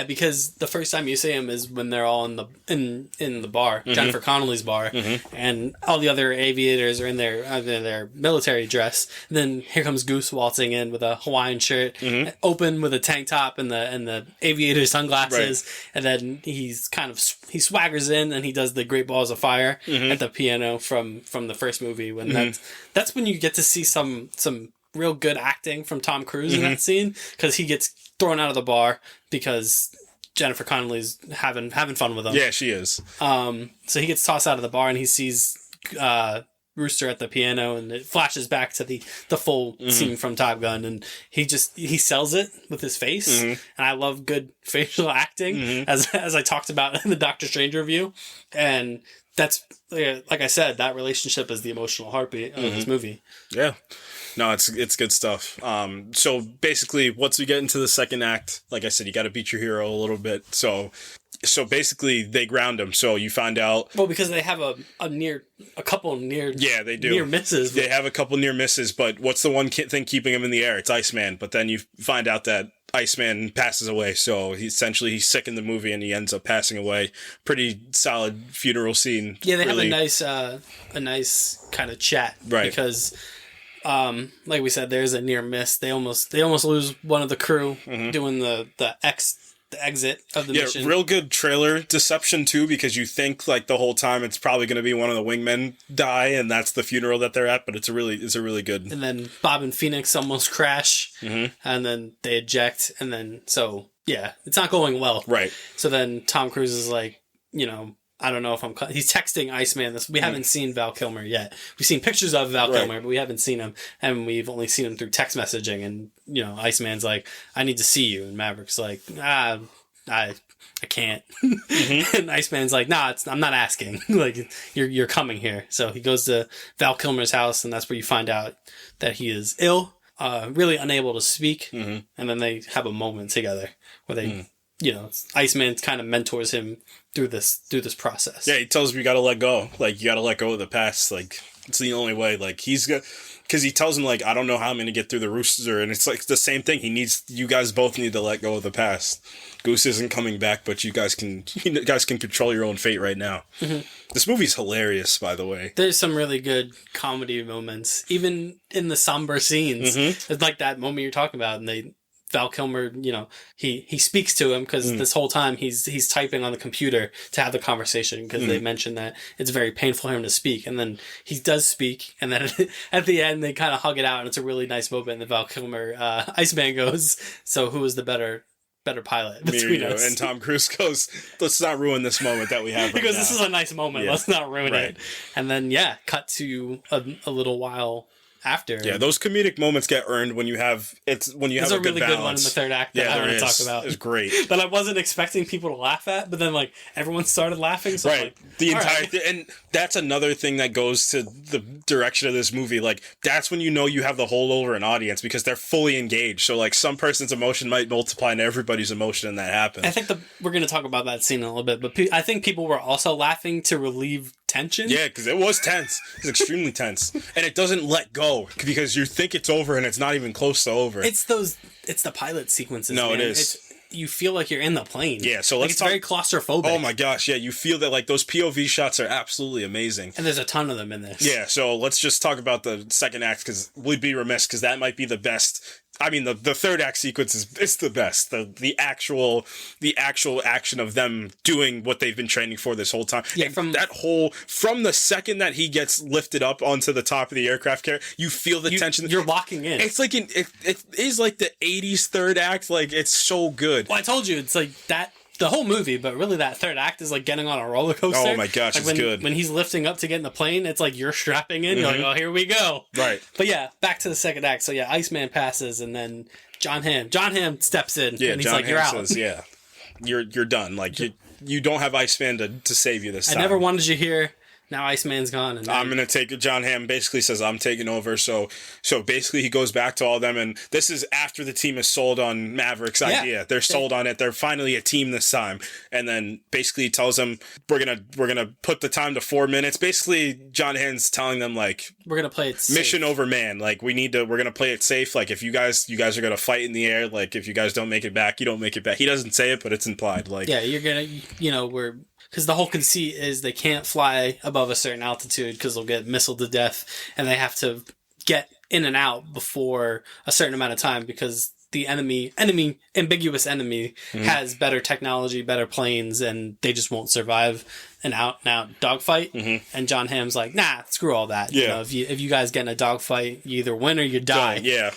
Because the first time you see him is when they're all in the bar, Jennifer Connelly's bar, and all the other aviators are in their military dress. And then here comes Goose waltzing in with a Hawaiian shirt, open with a tank top and the aviator sunglasses, and then he swaggers in and he does the Great Balls of Fire at the piano from the first movie. When that's when you get to see some real good acting from Tom Cruise in that scene, because he gets thrown out of the bar because Jennifer Connelly's having fun with him. Yeah, she is. So he gets tossed out of the bar and he sees Rooster at the piano, and it flashes back to the full scene from Top Gun, and he sells it with his face. And I love good facial acting, as I talked about in the Doctor Strange review. And that's, like I said, that relationship is the emotional heartbeat of this movie. Yeah. No, it's good stuff. So basically, once we get into the second act, like I said, you got to beat your hero a little bit. So basically, they ground him. So you find out. Well, because they have a couple near. Yeah, they do. Near misses. They have a couple near misses, but what's the one thing keeping him in the air? It's Iceman. But then you find out that Iceman passes away. So he's sick in the movie and he ends up passing away. Pretty solid funeral scene. Yeah, they have a nice kind of chat, right? Because, like we said, there's a near miss. They almost lose one of the crew doing the exit of the mission. Yeah, real good trailer deception too, because you think like the whole time it's probably going to be one of the wingmen die, and that's the funeral that they're at. But it's a really good. And then Bob and Phoenix almost crash, and then they eject, and then it's not going well. Right. So then Tom Cruise is like, I don't know if he's texting Iceman this. We haven't seen Val Kilmer yet. We've seen pictures of Val Kilmer, but we haven't seen him. And we've only seen him through text messaging. And, Iceman's like, I need to see you. And Maverick's like, I can't. And Iceman's like, nah, I'm not asking. Like, you're coming here. So he goes to Val Kilmer's house, and that's where you find out that he is ill, really unable to speak. And then they have a moment together where they... Iceman kind of mentors him through this process. Yeah, he tells him you gotta let go. Like, you gotta let go of the past. Like, it's the only way. Like, because he tells him, like, I don't know how I'm gonna get through the rooster. And it's like the same thing. You guys both need to let go of the past. Goose isn't coming back, but you guys can control your own fate right now. This movie's hilarious, by the way. There's some really good comedy moments, even in the somber scenes. It's like that moment you're talking about, and Val Kilmer, he speaks to him because this whole time he's typing on the computer to have the conversation, because they mentioned that it's very painful for him to speak, and then he does speak, and then at the end they kind of hug it out, and it's a really nice moment. And the Val Kilmer Iceman goes, "So who is the better pilot between us?" And Tom Cruise goes, "Let's not ruin this moment that we have right because now. This is a nice moment. Yeah. Let's not ruin it." And then cut to a little while after. Yeah, those comedic moments get earned when you have a really good one in the third act that I want to talk about. It's great. That I wasn't expecting people to laugh at, but then like everyone started laughing. So right. And that's another thing that goes to the direction of this movie. Like, that's when you have the holdover an audience, because they're fully engaged. So like some person's emotion might multiply into everybody's emotion, and that happens. I think we're going to talk about that scene in a little bit, but I think people were also laughing to relieve tension. Yeah, because it was tense. It's extremely tense, and it doesn't let go because you think it's over, and it's not even close to over. It's the pilot sequences. No, man. it is. You feel like you're in the plane. Yeah, so let's talk. Very claustrophobic. Oh my gosh, yeah, you feel that like those POV shots are absolutely amazing. And there's a ton of them in this. Yeah, so let's just talk about the second act, because we'd be remiss, because that might be the best. I mean, the third act sequence is the best. The actual action of them doing what they've been training for this whole time. Yeah, from the second that he gets lifted up onto the top of the aircraft carrier, you feel the tension. You're locking in. It's like it is like the 80s third act. Like, it's so good. Well, I told you, it's like that. The whole movie, but really that third act is like getting on a roller coaster. Oh my gosh, like it's good. When he's lifting up to get in the plane, it's like you're strapping in. You're like, oh, here we go. Right. But yeah, back to the second act. So yeah, Iceman passes, and then John Hamm steps in, and he's like, you're out. Says, yeah, you're done. Like, you don't have Iceman to save you this time. I never wanted you here. Now Iceman's gone, and I'm gonna take it. John Hamm basically says, I'm taking over. So basically he goes back to all them, and this is after the team is sold on Maverick's idea. They're sold on it. They're finally a team this time. And then basically he tells them, we're gonna put the time to 4 minutes. Basically John Hamm's telling them, like, we're gonna play it safe. Mission over man. Like, we're gonna play it safe. Like, if you guys are gonna fight in the air, like, if you guys don't make it back, you don't make it back. He doesn't say it, but it's implied. Like, yeah, you're gonna, because the whole conceit is they can't fly above a certain altitude because they'll get missiled to death, and they have to get in and out before a certain amount of time, because the ambiguous enemy has better technology, better planes, and they just won't survive an out-and-out dogfight. And John Hamm's like, nah, screw all that. Yeah. If you guys get in a dogfight, you either win or you die. Yeah.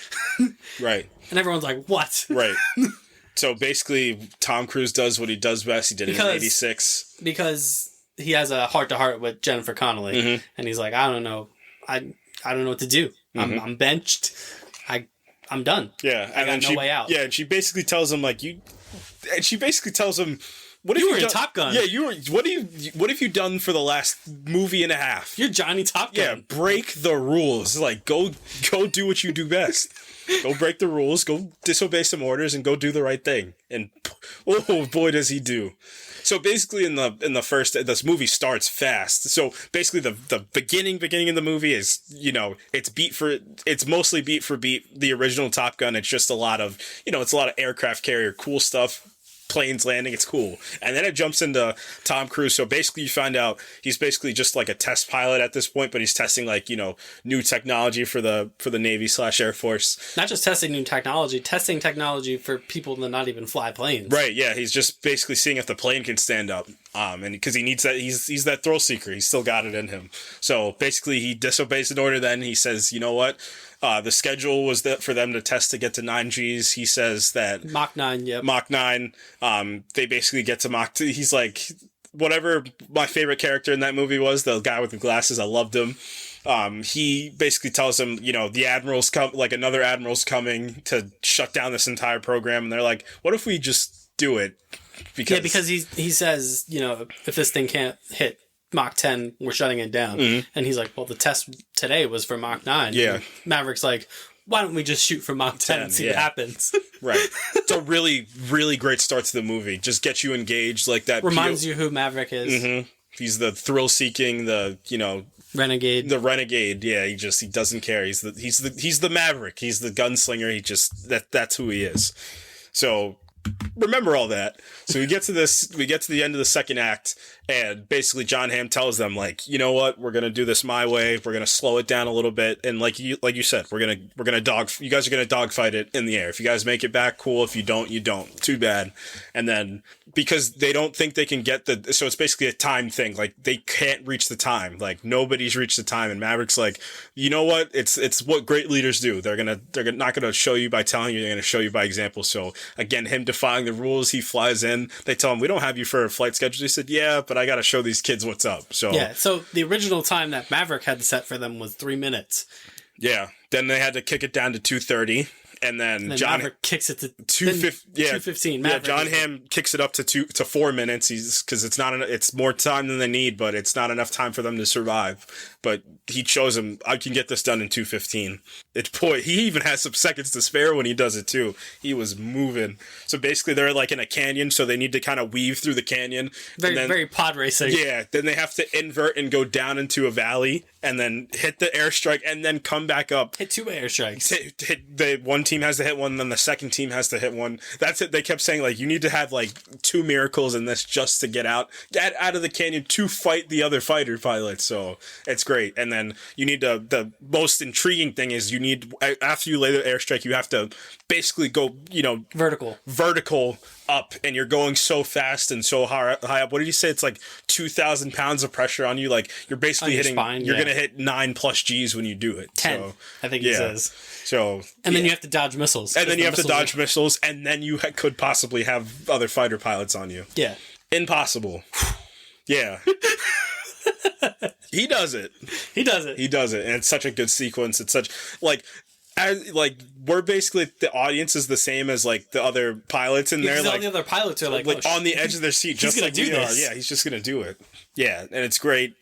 Right. And everyone's like, what? Right. So basically, Tom Cruise does what he does best. He did it in 86. Because he has a heart-to-heart with Jennifer Connelly. And he's like, I don't know. I don't know what to do. I'm benched. I'm done. Yeah. I got no way out. Yeah, and she basically tells him, like, You were in Top Gun. Yeah, you were. What have you done for the last movie and a half? You're Johnny Top Gun. Yeah, break the rules. Like, go do what you do best. Go break the rules. Go disobey some orders and go do the right thing. And oh boy, does he do! So basically, in the first, this movie starts fast. So basically, the beginning of the movie is, it's mostly beat for beat the original Top Gun. It's just a lot of aircraft carrier cool stuff. Planes landing, it's cool. And then it jumps into Tom Cruise. So basically you find out he's basically just like a test pilot at this point, but he's testing new technology for the Navy/Air Force. Not just testing new technology, testing technology for people that not even fly planes. Right, yeah. He's just basically seeing if the plane can stand up. And because he needs that, he's that thrill seeker. He's still got it in him. So basically he disobeys an order then. He says, you know what? The schedule was that for them to test to get to 9Gs. He says that Mach 9, yep. Mach 9. They basically get to Mach 2. He's like, whatever my favorite character in that movie was, the guy with the glasses, I loved him. He basically tells them, the admiral's another admiral's coming to shut down this entire program. And they're like, what if we just do it? Because he says, if this thing can't hit Mach 10, we're shutting it down. Mm-hmm. And he's like, well, the test today was for Mach 9. Yeah. And Maverick's like, why don't we just shoot for Mach 10 and see what happens? Right. It's a really, really great start to the movie. Just get you engaged like that. Reminds you who Maverick is. Mm-hmm. He's the thrill-seeking, renegade. The renegade. Yeah, he doesn't care. He's the Maverick. He's the gunslinger. That's who he is. So remember all that. So we get to the end of the second act, and basically John Hamm tells them, like, you know what, we're gonna do this my way. We're gonna slow it down a little bit, and like you said, you guys are gonna dogfight it in the air. If you guys make it back, cool. If you don't, you don't. Too bad. And then because they don't think they can get so it's basically a time thing. Like, they can't reach the time. Like, nobody's reached the time, and Maverick's like, you know what? It's what great leaders do. They're not gonna show you by telling you. They're gonna show you by example. So again, him defying the rules, he flies in. They tell him, we don't have you for a flight schedule. He said, yeah, but I got to show these kids what's up. So yeah. So the original time that Maverick had set for them was 3 minutes. Yeah. Then they had to kick it down to 2:30. And then John Maverick kicks it to 2:15. Yeah, John Hamm kicks it up to 4 minutes. Because it's more time than they need, but it's not enough time for them to survive. But he shows them, I can get this done in 2:15. He even has some seconds to spare when he does it too. He was moving. So basically, they're like in a canyon, so they need to kind of weave through the canyon. Very pod racing. Yeah. Then they have to invert and go down into a valley, and then hit the airstrike, and then come back up. Hit 2 airstrikes. Hit one team has to hit one, then the second team has to hit one. That's it. They kept saying, like, you need to have like 2 miracles in this just to get out of the canyon to fight the other fighter pilots. So it's great. And then you need the most intriguing thing is after you lay the airstrike, you have to basically go, vertical up, and you're going so fast and so high up. What did you say? It's like 2,000 pounds of pressure on you. Like, you're basically hitting, spine, you're going to hit 9+ Gs when you do it. 10, so, I think he says. So, and then you have to dodge missiles. And then you have to dodge missiles, and then you could possibly have other fighter pilots on you. Yeah. Impossible. Yeah. He does it. He does it. And it's such a good sequence. It's such, we're basically, the audience is the same as like the other pilots, and they're like, all the other pilots are like on the edge of their seat, just like we are. Yeah, he's just gonna do it. Yeah, and it's great.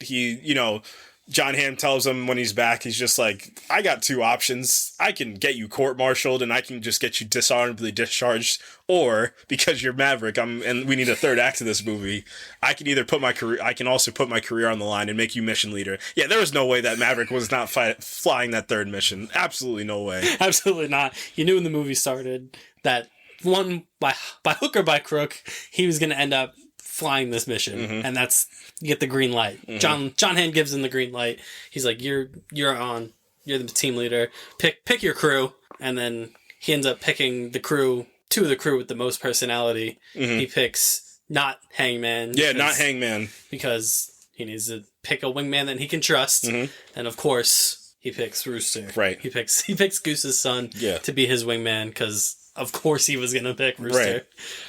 John Hamm tells him when he's back, he's just like, I got 2 options. I can get you court-martialed, and I can just get you dishonorably discharged, or because you're Maverick, and we need a third act to this movie, I can also put my career on the line and make you mission leader. Yeah, there was no way that Maverick was not flying that third mission. Absolutely no way. Absolutely not. You knew when the movie started that one, by hook or by crook, he was going to end up flying this mission, and that's, you get the green light. John Hamm gives him the green light. He's like, you're on. You're the team leader. Pick your crew, and then he ends up picking the crew. 2 of the crew with the most personality. He picks not Hangman. Yeah, not Hangman, because he needs to pick a wingman that he can trust, and of course he picks Rooster. Right. He picks Goose's son to be his wingman, because of course he was gonna pick Rooster.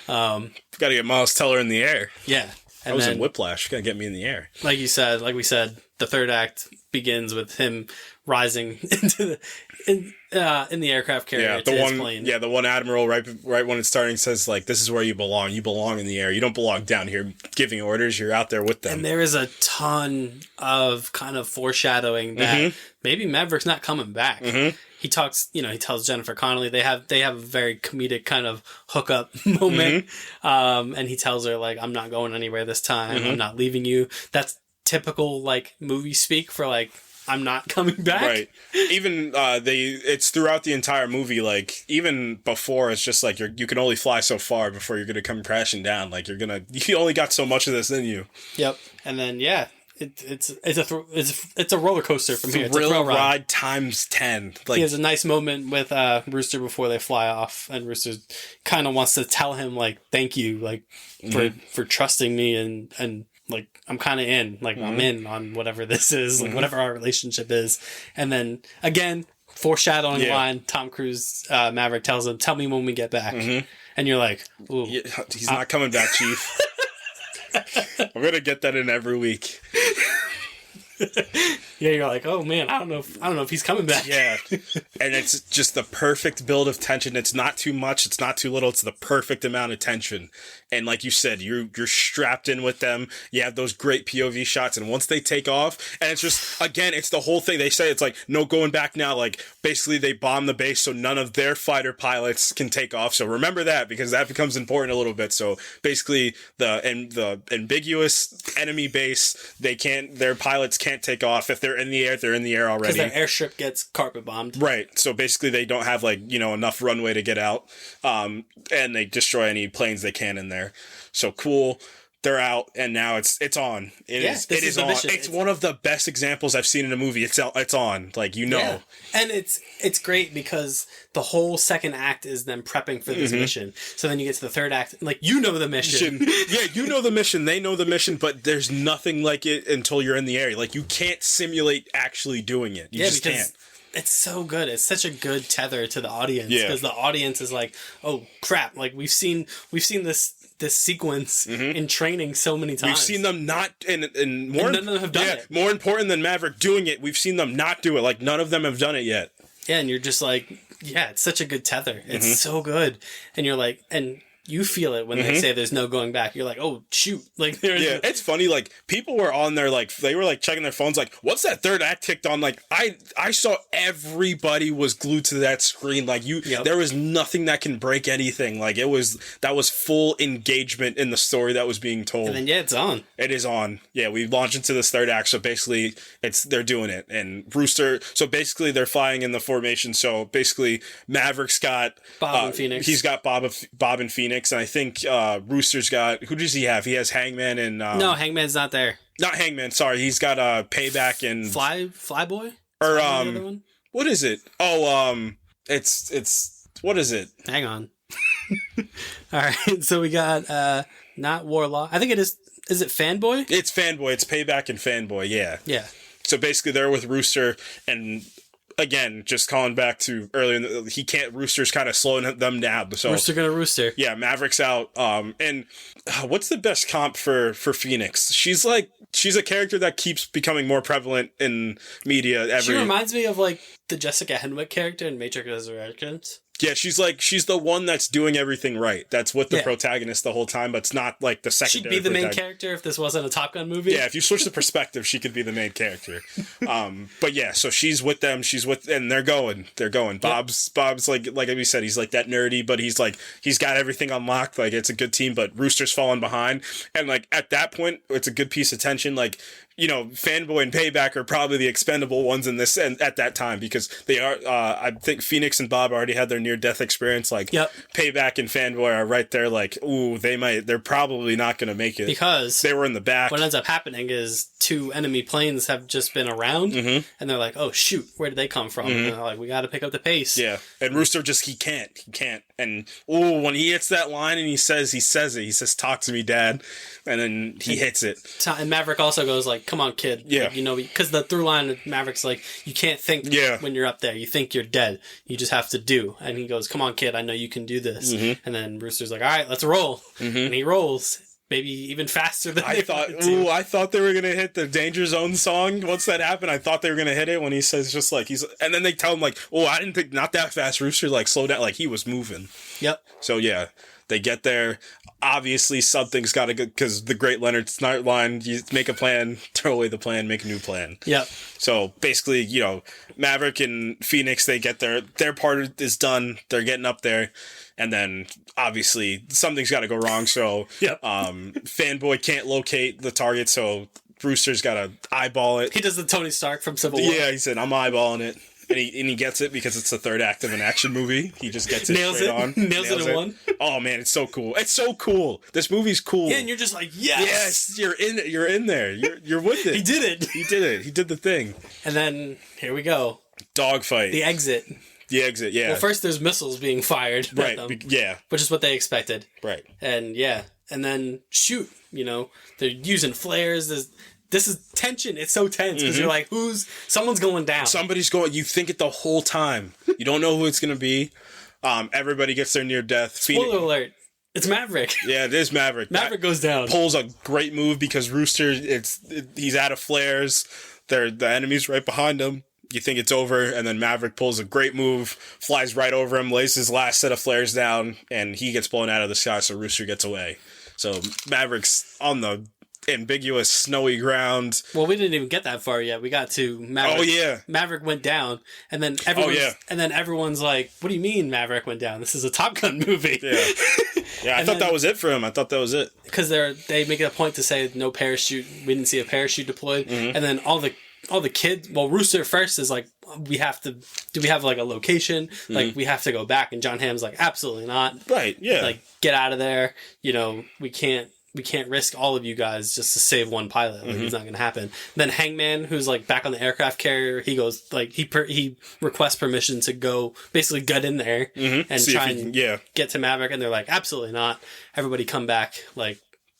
Right. Got to get Miles Teller in the air. Yeah. I was in Whiplash. Got to get me in the air. Like we said, the third act begins with him rising into in the aircraft carrier to his plane. Yeah, the one admiral right when it's starting says like, "This is where you belong. You belong in the air. You don't belong down here giving orders. You're out there with them." And there is a ton of kind of foreshadowing that maybe Maverick's not coming back. He talks, he tells Jennifer Connelly they have a very comedic kind of hookup moment, and he tells her like, "I'm not going anywhere this time. I'm not leaving you." That's typical like movie speak for like, I'm not coming back. Right. Even it's throughout the entire movie. Like even before, it's just like you can only fly so far before you're gonna come crashing down. Like you only got so much of this in you. Yep. And then it's a roller coaster from here. It's a thrill ride times 10. Like he has a nice moment with Rooster before they fly off, and Rooster kind of wants to tell him like, thank you, like for trusting me and like, I'm kind of in, like, I'm in on whatever this is, like, whatever our relationship is. And then, again, foreshadowing line, Tom Cruise, Maverick tells him, "Tell me when we get back." And you're like, ooh. Yeah, he's not coming back, Chief. I'm going to get that in every week. Yeah, you're like, oh man, I don't know if he's coming back. Yeah. And it's just the perfect build of tension. It's not too much, it's not too little, it's the perfect amount of tension. And like you said, you're strapped in with them. You have those great POV shots, and once they take off, and it's just, again, it's the whole thing. They say it's like, no going back now. Like, basically, they bomb the base so none of their fighter pilots can take off. So remember that, because that becomes important a little bit. So basically, the ambiguous enemy base, their pilots can't take off. If they're in the air, they're in the air already. Because their airship gets carpet bombed. Right. So basically, they don't have enough runway to get out, and they destroy any planes they can in there. So cool. They're out, and now it's on. It is on. Mission. It's one of the best examples I've seen in a movie. It's on. Like, Yeah. And it's great because the whole second act is them prepping for this mission. So then you get to the third act, like, the mission. Yeah, you know the mission. They know the mission, but there's nothing like it until you're in the air. Like, you can't simulate actually doing it. You just can't. It's so good. It's such a good tether to the audience because the audience is like, oh crap! Like we've seen this sequence in training so many times. We've seen them not, and more. And none of them have done it. More important than Maverick doing it, we've seen them not do it. Like none of them have done it yet. Yeah, and you're just like, it's such a good tether. It's so good, and you're like, and you feel it when they say there's no going back. You're like, oh shoot! Like it's funny. Like people were on there, like they were like checking their phones, like what's that third act kicked on? Like I saw everybody was glued to that screen. Like there was nothing that can break anything. Like that was full engagement in the story that was being told. And then it's on. It is on. Yeah, we launched into this third act. So basically, they're doing it, and Rooster. So basically, they're flying in the formation. So basically, Maverick's got Bob and Phoenix. He's got Bob and Phoenix. And I think Rooster's got... Who does he have? He has Hangman and... no, Hangman's not there. Not Hangman, sorry. He's got Payback and... Flyboy? Or, the other one? What is it? Oh, it's... What is it? Hang on. Alright, so we got... not Warlock. I think it is... Is it Fanboy? It's Fanboy. It's Payback and Fanboy, yeah. Yeah. So basically they're with Rooster, and... Again, just calling back to earlier, he can't. Rooster's kind of slowing them down. So Rooster gonna rooster. Yeah, Maverick's out. And what's the best comp for Phoenix? She's a character that keeps becoming more prevalent in media. She reminds me of like the Jessica Henwick character in Matrix Resurrections. Yeah, she's the one that's doing everything right. That's with the protagonist the whole time, but it's not like the secondary. She'd be the main character if this wasn't a Top Gun movie. Yeah, if you switch the perspective, she could be the main character. But yeah, so she's with them. And they're going. Bob's like we said, he's like that nerdy, but he's got everything unlocked. Like it's a good team, but Rooster's falling behind. And like at that point, it's a good piece of tension. Like, Fanboy and Payback are probably the expendable ones in this and at that time because they are. I think Phoenix and Bob already had their near-death experience. Like, Payback and Fanboy are right there. Like, ooh, they're probably not going to make it because they were in the back. What ends up happening is 2 enemy planes have just been around, and they're like, "Oh shoot, where did they come from?" And they're like, "We got to pick up the pace." Yeah, and Rooster he can't. And when he hits that line and he says it. He says, "Talk to me, Dad," and then he hits it. And Maverick also goes like, "Come on, kid." Yeah. Like, because the through line of Maverick's like, you can't think when you're up there. You think you're dead. You just have to do. And he goes, "Come on, kid. I know you can do this." And then Rooster's like, "All right, let's roll." And he rolls. maybe even faster than I thought they were gonna hit the Danger Zone song. Once that happened, I thought they were gonna hit it when he says just like and then they tell him like, oh, I didn't think not that fast, Rooster, like slow down, like he was moving. Yep. So yeah, they get there. Obviously, something's got to go because the great Leonard Snart line: you make a plan, throw away the plan, make a new plan. Yep. So basically, you know, Maverick and Phoenix, they get their part is done. They're getting up there. And then, obviously, something's got to go wrong. So, yep. Fanboy can't locate the target, so Brewster's got to eyeball it. He does the Tony Stark from Civil War. Yeah, he said, I'm eyeballing it. And he gets it because it's the third act of an action movie. He just gets it Nails it in one. Oh, man, it's so cool. It's so cool. This movie's cool. Yeah, and you're just like, yes! Yes, you're in there. You're with it. He did it. He did it. He did the thing. And then, here we go. Dogfight. The exit. The exit, yeah. Well, first there's missiles being fired right, at them, yeah. Which is what they expected. Right. And, yeah. And then, shoot, you know, they're using flares. This is tension. It's so tense because you're like, someone's going down. Somebody's going, you think it the whole time. You don't know who it's going to be. Everybody gets their near death. Spoiler alert. It's Maverick. Yeah, it is Maverick. Maverick goes down. Pulls a great move because Rooster, he's out of flares. The enemy's right behind him. You think it's over, and then Maverick pulls a great move, flies right over him, lays his last set of flares down, and he gets blown out of the sky, so Rooster gets away. So Maverick's on the ambiguous, snowy ground. Well, we didn't even get that far yet. We got to Maverick. Oh, yeah. Maverick went down, and then everyone's like, what do you mean Maverick went down? This is a Top Gun movie. Yeah. Yeah, I thought that was it for him. I thought that was it. Because they make it a point to say no parachute. We didn't see a parachute deployed. And then all the kids, well, Rooster first is like, do we have like a location? Like, we have to go back. And John Hamm's like, absolutely not. Right, yeah. Like, get out of there. You know, we can't risk all of you guys just to save one pilot. Like, it's not going to happen. Then Hangman, who's like back on the aircraft carrier, he goes, like, he requests permission to go basically get in there and try and get to Maverick. And they're like, absolutely not. Everybody come back. Like,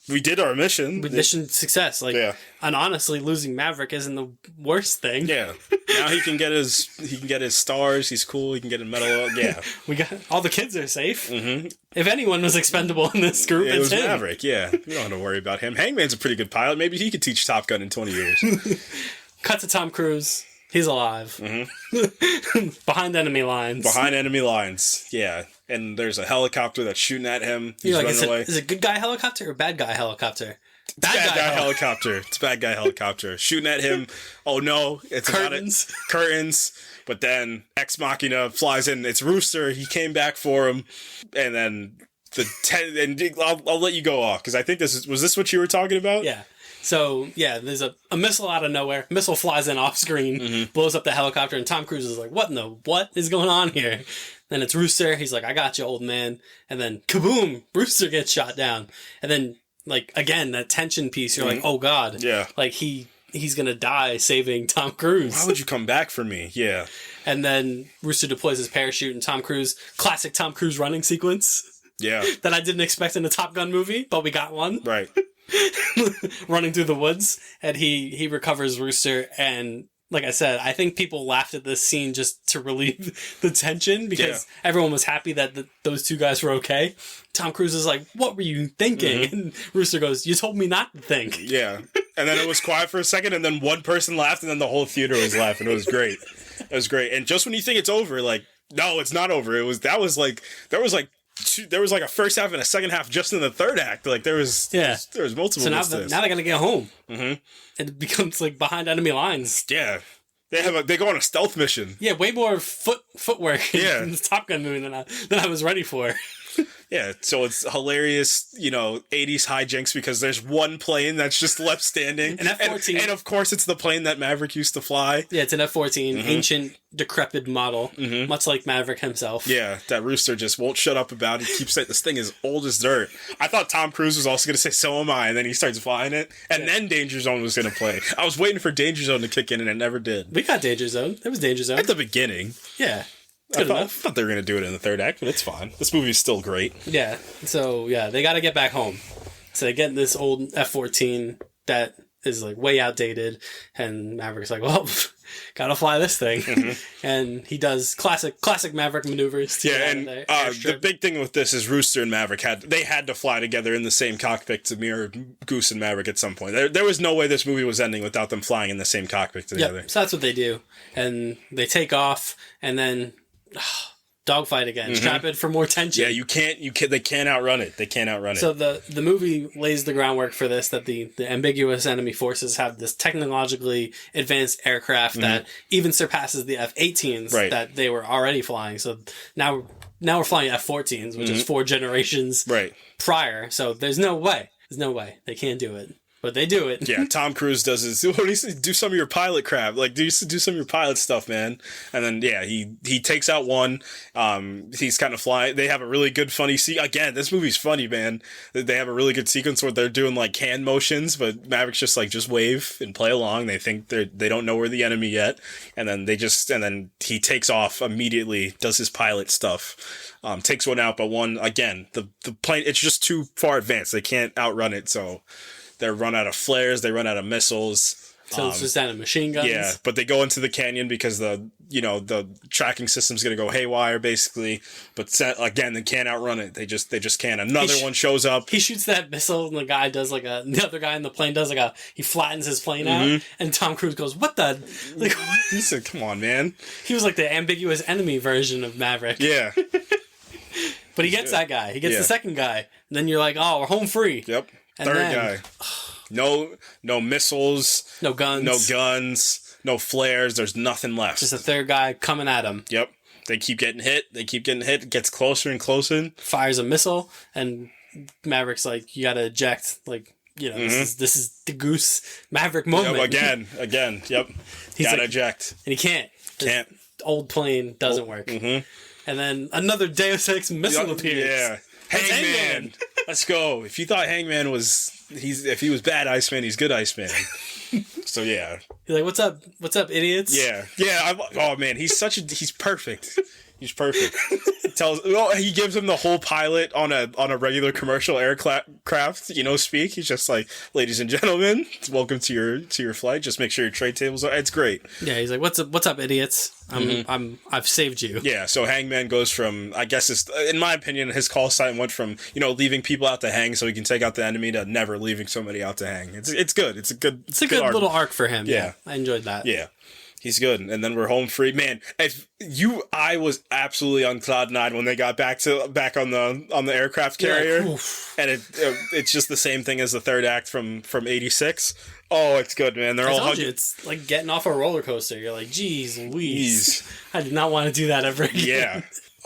we did our mission. Mission success. Like, and honestly, losing Maverick isn't the worst thing. Yeah. Now he can get his stars. He's cool. He can get a medal. Yeah. We got all the kids are safe. If anyone was expendable in this group, it was him. Maverick. Yeah. We don't have to worry about him. Hangman's a pretty good pilot. Maybe he could teach Top Gun in 20 years. Cut to Tom Cruise. He's alive. Behind enemy lines. Behind enemy lines. Yeah. And there's a helicopter that's shooting at him. He's running away. Is it good guy helicopter or bad guy helicopter? Bad guy helicopter. It's bad guy helicopter. Shooting at him. Oh no. It's curtains. Curtains. But then Ex Machina flies in. It's Rooster. He came back for him. And then I'll let you go off because I think was this what you were talking about? Yeah. So, yeah, there's a missile out of nowhere. Missile flies in off screen, blows up the helicopter, and Tom Cruise is like, what is going on here? Then it's Rooster. He's like, I got you, old man. And then, kaboom, Rooster gets shot down. And then, like, again, that tension piece, you're like, oh, God. Yeah. Like, he's going to die saving Tom Cruise. Why would you come back for me? Yeah. And then Rooster deploys his parachute, and Tom Cruise, classic Tom Cruise running sequence. Yeah. That I didn't expect in a Top Gun movie, but we got one. Right. Running through the woods, and he recovers Rooster. And like I said, I think people laughed at this scene just to relieve the tension because everyone was happy that those two guys were okay. Tom Cruise is like, what were you thinking? And Rooster goes, you told me not to think. Yeah. And then it was quiet for a second, and then one person laughed, and then the whole theater was laughing. It was great. It was great. And just when you think it's over, like, no, it's not over. There was like a first half and a second half just in the third act. Like there was multiple. So now they're gonna get home. And it becomes like behind enemy lines. Yeah, they go on a stealth mission. Yeah, way more footwork in this Top Gun movie than I was ready for. Yeah, so it's hilarious, 80s hijinks because there's one plane that's just left standing. An F-14. And of course it's the plane that Maverick used to fly. Yeah, it's an F-14, ancient, decrepit model, much like Maverick himself. Yeah, that Rooster just won't shut up about it. He keeps saying this thing is old as dirt. I thought Tom Cruise was also going to say, so am I, and then he starts flying it, and then Danger Zone was going to play. I was waiting for Danger Zone to kick in, and it never did. We got Danger Zone. There was Danger Zone. At the beginning. Yeah. I thought they were going to do it in the third act, but it's fine. This movie's still great. Yeah. So, yeah, they got to get back home. So they get this old F-14 that is like way outdated, and Maverick's like, well, gotta fly this thing. And he does classic Maverick maneuvers to get out of the big thing with this is Rooster and Maverick had to fly together in the same cockpit to mirror Goose and Maverick at some point. There was no way this movie was ending without them flying in the same cockpit together. So that's what they do, and they take off, and then dogfight again. Strap it for more tension. Yeah, they can't outrun it. So the movie lays the groundwork for this, that the ambiguous enemy forces have this technologically advanced aircraft that even surpasses the F-18s that they were already flying. So now we're flying F-14s, which is 4 generations prior. So there's no way they can't do it. But they do it. Yeah, Tom Cruise does his, do some of your pilot crap. Like, do some of your pilot stuff, man. And then, yeah, he takes out one. He's kind of flying. They have a really good, funny again, this movie's funny, man. They have a really good sequence where they're doing, like, hand motions, but Maverick's just wave and play along. They think they don't know we're the enemy yet. And then he takes off immediately, does his pilot stuff. Takes one out, but one, again, the plane, it's just too far advanced. They can't outrun it, so... They run out of flares. They run out of missiles. So it's just out of machine guns. Yeah, but they go into the canyon because the tracking system's going to go haywire, basically. But again, they can't outrun it. They just can't. Another one shows up. He shoots that missile, and the guy does the other guy in the plane does he flattens his plane out, and Tom Cruise goes, "What the?" Like, he said, "Come on, man." He was like the ambiguous enemy version of Maverick. Yeah. But he gets that guy. He gets the second guy. And then you're like, "Oh, we're home free." Yep. Third guy. No missiles. No guns. No flares. There's nothing left. Just a third guy coming at him. Yep. They keep getting hit. It gets closer and closer. Fires a missile, and Maverick's like, you gotta eject. Like, this is the Goose Maverick moment. Yep, again. Yep. Gotta eject. And he can't. Can't. Old plane doesn't work. And then another Deus Ex missile appears. Yeah. Hangman. Let's go. If you thought Hangman if he was bad Iceman, he's good Iceman. So yeah. He's like, what's up, idiots? Yeah. Oh man, he's perfect. He's perfect. He gives him the whole pilot on a regular commercial aircraft, speak. He's just like, ladies and gentlemen, welcome to your flight. Just make sure your tray tables are. It's great. Yeah, he's like, what's up, idiots? I've saved you. Yeah. So Hangman goes from, I guess, in my opinion, his call sign went from leaving people out to hang so he can take out the enemy to never leaving somebody out to hang. It's good. It's a good little arc for him. Yeah, I enjoyed that. Yeah. He's good, and then we're home free. Man, I was absolutely on cloud nine when they got back on the aircraft carrier, and it's just the same thing as the third act from '86. Oh, it's good, man. They're all hugging. It's like getting off a roller coaster. You're like, geez, Louise, I did not want to do that ever again. Yeah.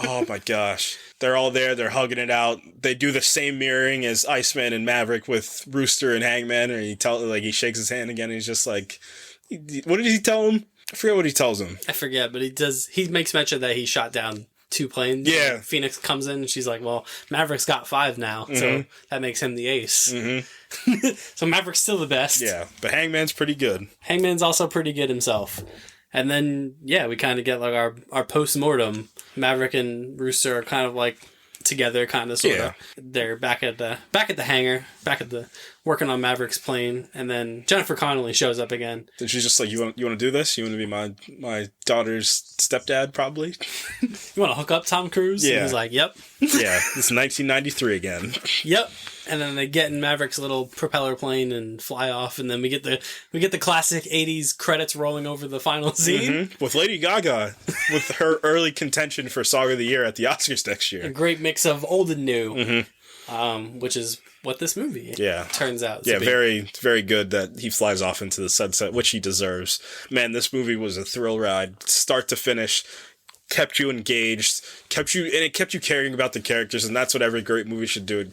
Oh my gosh. They're all there. They're hugging it out. They do the same mirroring as Iceman and Maverick with Rooster and Hangman, and he shakes his hand again. And he's just like, what did he tell him? I forget what he tells him. I forget, but he makes mention that he shot down 2 planes. Yeah. Phoenix comes in and she's like, well, Maverick's got 5 now, so that makes him the ace. So Maverick's still the best. Yeah, but Hangman's pretty good. Hangman's also pretty good himself. And then, yeah, we kind of get like our post-mortem. Maverick and Rooster are kind of like together, kind of, sort of. Yeah. They're back at the hangar, working on Maverick's plane, and then Jennifer Connelly shows up again. And she's just like, you want to do this? You want to be my daughter's stepdad, probably? You want to hook up Tom Cruise? Yeah. And he's like, yep. Yeah, it's 1993 again. Yep. And then they get in Maverick's little propeller plane and fly off, and then we get the classic 80s credits rolling over the final scene. With Lady Gaga, with her early contention for Song of the Year at the Oscars next year. A great mix of old and new, which is what this movie turns out to be. Very, very good that he flies off into the sunset, which he deserves. Man, this movie was a thrill ride, start to finish. Kept you engaged, kept you caring about the characters, and that's what every great movie should do.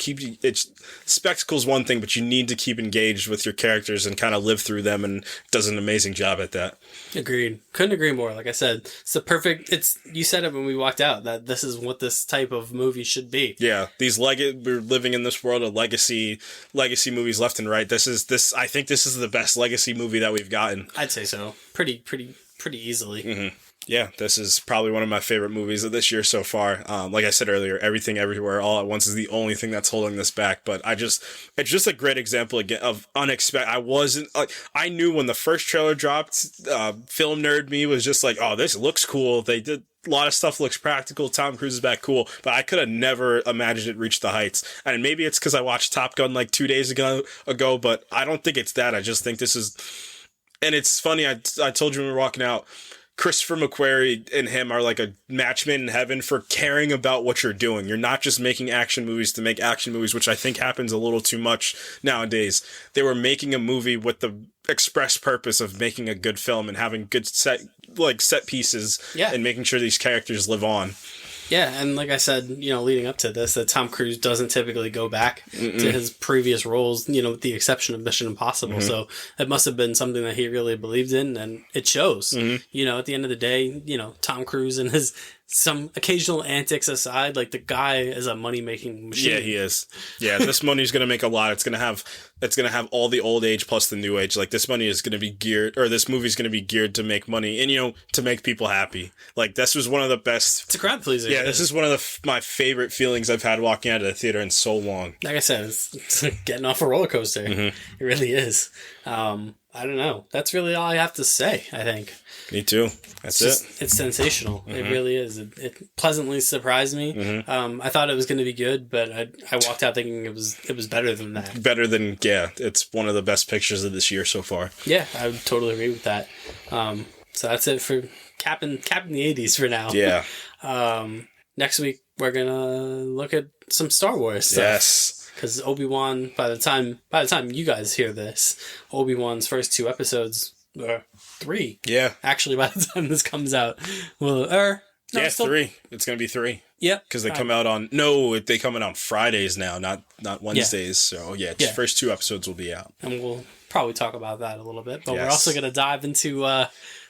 Spectacle's one thing, but you need to keep engaged with your characters and kind of live through them, and does an amazing job at that. Agreed. Couldn't agree more. Like I said, it's the perfect. You said it when we walked out that this is what this type of movie should be. Yeah, we're living in this world of legacy movies left and right. I think this is the best legacy movie that we've gotten. I'd say so. Pretty easily. Yeah, this is probably one of my favorite movies of this year so far. Like I said earlier, Everything Everywhere All at Once is the only thing that's holding this back. But it's just a great example again of unexpected. I knew when the first trailer dropped, film nerd me was just like, oh, this looks cool. They did a lot of stuff, looks practical. Tom Cruise is back, cool. But I could have never imagined it reached the heights. And maybe it's because I watched Top Gun like 2 days ago, but I don't think it's that. I just think this is, and it's funny. I told you when we were walking out, Christopher McQuarrie and him are like a match made in heaven for caring about what you're doing. You're not just making action movies to make action movies, which I think happens a little too much nowadays. They were making a movie with the express purpose of making a good film and having good set pieces and making sure these characters live on. Yeah, and like I said, leading up to this, that Tom Cruise doesn't typically go back to his previous roles, with the exception of Mission Impossible. Mm-hmm. So it must have been something that he really believed in, and it shows. Mm-hmm. At the end of the day, Tom Cruise and his some occasional antics aside, like the guy is a money-making machine. Yeah, he is. Yeah, this money's going to make a lot. It's going to have all the old age plus the new age. Like this movie's going to be geared to make money and, to make people happy. Like this was one of the best. It's a crowd pleaser. Yeah, this is one of my favorite feelings I've had walking out of the theater in so long. Like I said, it's like getting off a roller coaster. Mm-hmm. It really is. I don't know. That's really all I have to say, I think. Me too. That's it. It's sensational. Mm-hmm. It really is. It pleasantly surprised me. Mm-hmm. I thought it was going to be good, but I walked out thinking it was better than that. It's one of the best pictures of this year so far. Yeah, I would totally agree with that. So that's it for capping the 80s for now. Yeah. Next week, we're going to look at some Star Wars stuff. Yes. Because Obi-Wan, by the time you guys hear this, Obi-Wan's first 2 episodes, 3. Yeah. Actually, by the time this comes out, 3. It's going to be 3. Yep. Because they come out they come out on Fridays now, not Wednesdays. Yeah. So first 2 episodes will be out. And we'll probably talk about that a little bit, but we're also going to dive into the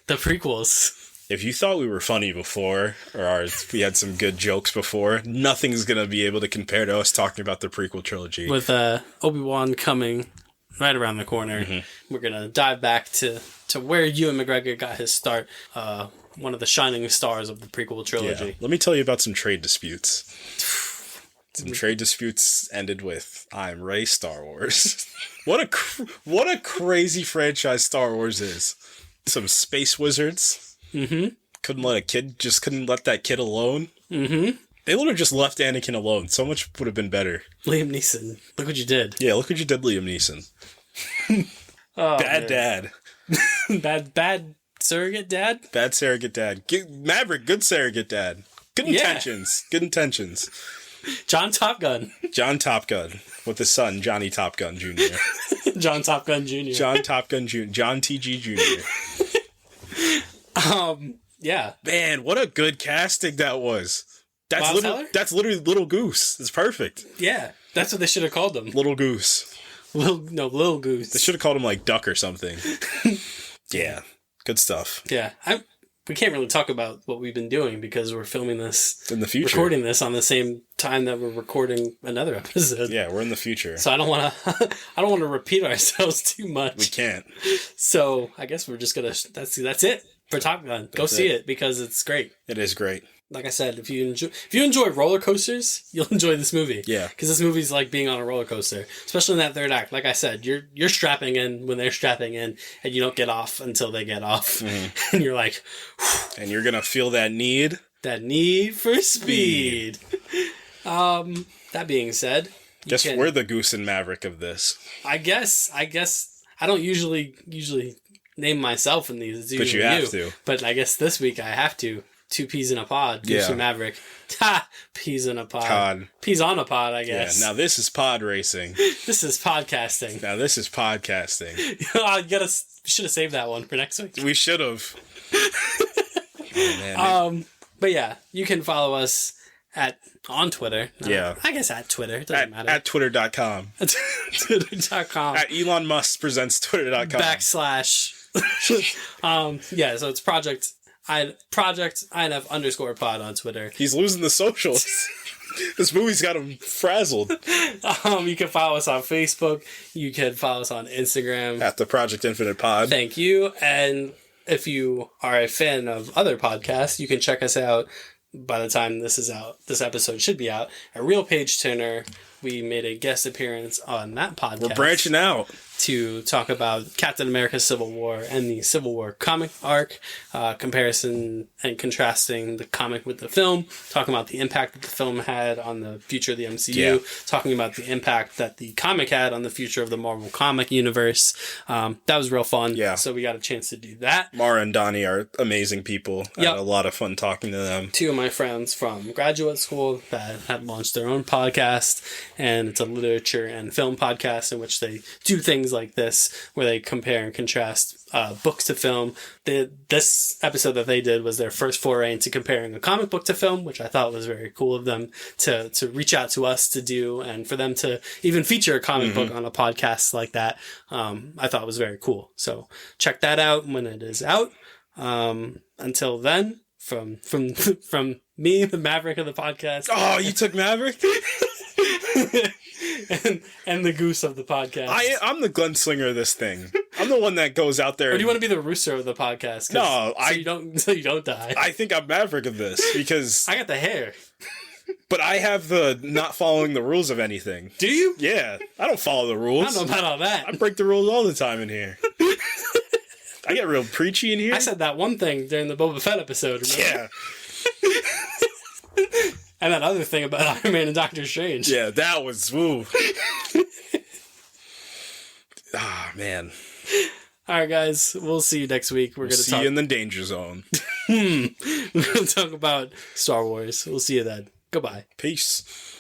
prequels. If you thought we were funny before, or we had some good jokes before, nothing's going to be able to compare to us talking about the prequel trilogy. With Obi-Wan coming right around the corner, we're going to dive back to where Ewan McGregor got his start, one of the shining stars of the prequel trilogy. Yeah. Let me tell you about some trade disputes. Some trade disputes ended with, I'm Rey Star Wars. What a crazy franchise Star Wars is. Some space wizards. Mm-hmm. Couldn't let that kid alone. Mm-hmm. They would have just left Anakin alone. So much would have been better. Liam Neeson. Look what you did. Yeah, look what you did, Liam Neeson. Bad dad. Bad surrogate dad? Bad surrogate dad. Maverick, good surrogate dad. Good intentions. Good intentions. John Top Gun. With his son, Johnny Top Gun Jr. John Top Gun Jr. John Top Gun Jr. John T.G. Jr. Yeah. Man, what a good casting that was. That's literally Little Goose. It's perfect. Yeah. That's what they should have called him. Little Goose. Little Goose. They should have called him like Duck or something. Yeah. Good stuff. Yeah. We can't really talk about what we've been doing because we're filming this in the future. Recording this on the same time that we're recording another episode. Yeah, we're in the future. So I don't want to repeat ourselves too much. We can't. So I guess we're just gonna that's it for Top Gun. Go see it because it's great. It is great. Like I said, if you enjoy roller coasters, you'll enjoy this movie. Yeah. Because this movie's like being on a roller coaster, especially in that third act. Like I said, you're strapping in when they're strapping in, and you don't get off until they get off, and you're like, whew. And you're gonna feel that need for speed. That being said, guess we're the Goose and Maverick of this. I guess I don't usually name myself in these. It's usually but you have to. But I guess this week I have to. 2 peas in a pod. Goose and Maverick. Ha! Peas in a pod. Peas on a pod, I guess. Yeah, now this is pod racing. This is podcasting. You should have saved that one for next week. We should have. But yeah, you can follow us on Twitter. I guess at Twitter. It doesn't matter. At twitter.com. Twitter.com. At Elon Musk presents twitter.com. / so it's Project INF _pod on Twitter. He's losing the socials. This movie's got him frazzled. You can follow us on Facebook. You can follow us on Instagram. At the Project Infinite Pod. Thank you. And if you are a fan of other podcasts, you can check us out. By the time this is out, this episode should be out. A Real Page Turner. We made a guest appearance on that podcast. We're branching out to talk about Captain America Civil War and the Civil War comic arc, comparison and contrasting the comic with the film, talking about the impact that the film had on the future of the MCU, talking about the impact that the comic had on the future of the Marvel comic universe. That was real fun. Yeah. So we got a chance to do that. Mara and Donnie are amazing people. I had a lot of fun talking to them. Two of my friends from graduate school that have launched their own podcast, and it's a literature and film podcast in which they do things like this, where they compare and contrast books to film. This episode that they did was their first foray into comparing a comic book to film, which I thought was very cool of them to reach out to us to do, and for them to even feature a comic book on a podcast like that. I thought was very cool. So check that out when it is out. Until then, from me, the Maverick of the podcast. Oh, you took Maverick? and the goose of the podcast. I'm the gunslinger of this thing. I'm the one that goes out there. Or do you want to be the rooster of the podcast? No, so you don't die. I think I'm Maverick of this because I got the hair. But I have the not following the rules of anything. Do you? Yeah, I don't follow the rules. I don't know about all that. I break the rules all the time in here. I get real preachy in here. I said that one thing during the Boba Fett episode. Remember? Yeah. And that other thing about Iron Man and Doctor Strange. Yeah, that was, woo. Man. All right, guys. We'll see you next week. We'll see you in the danger zone. We're going to talk about Star Wars. We'll see you then. Goodbye. Peace.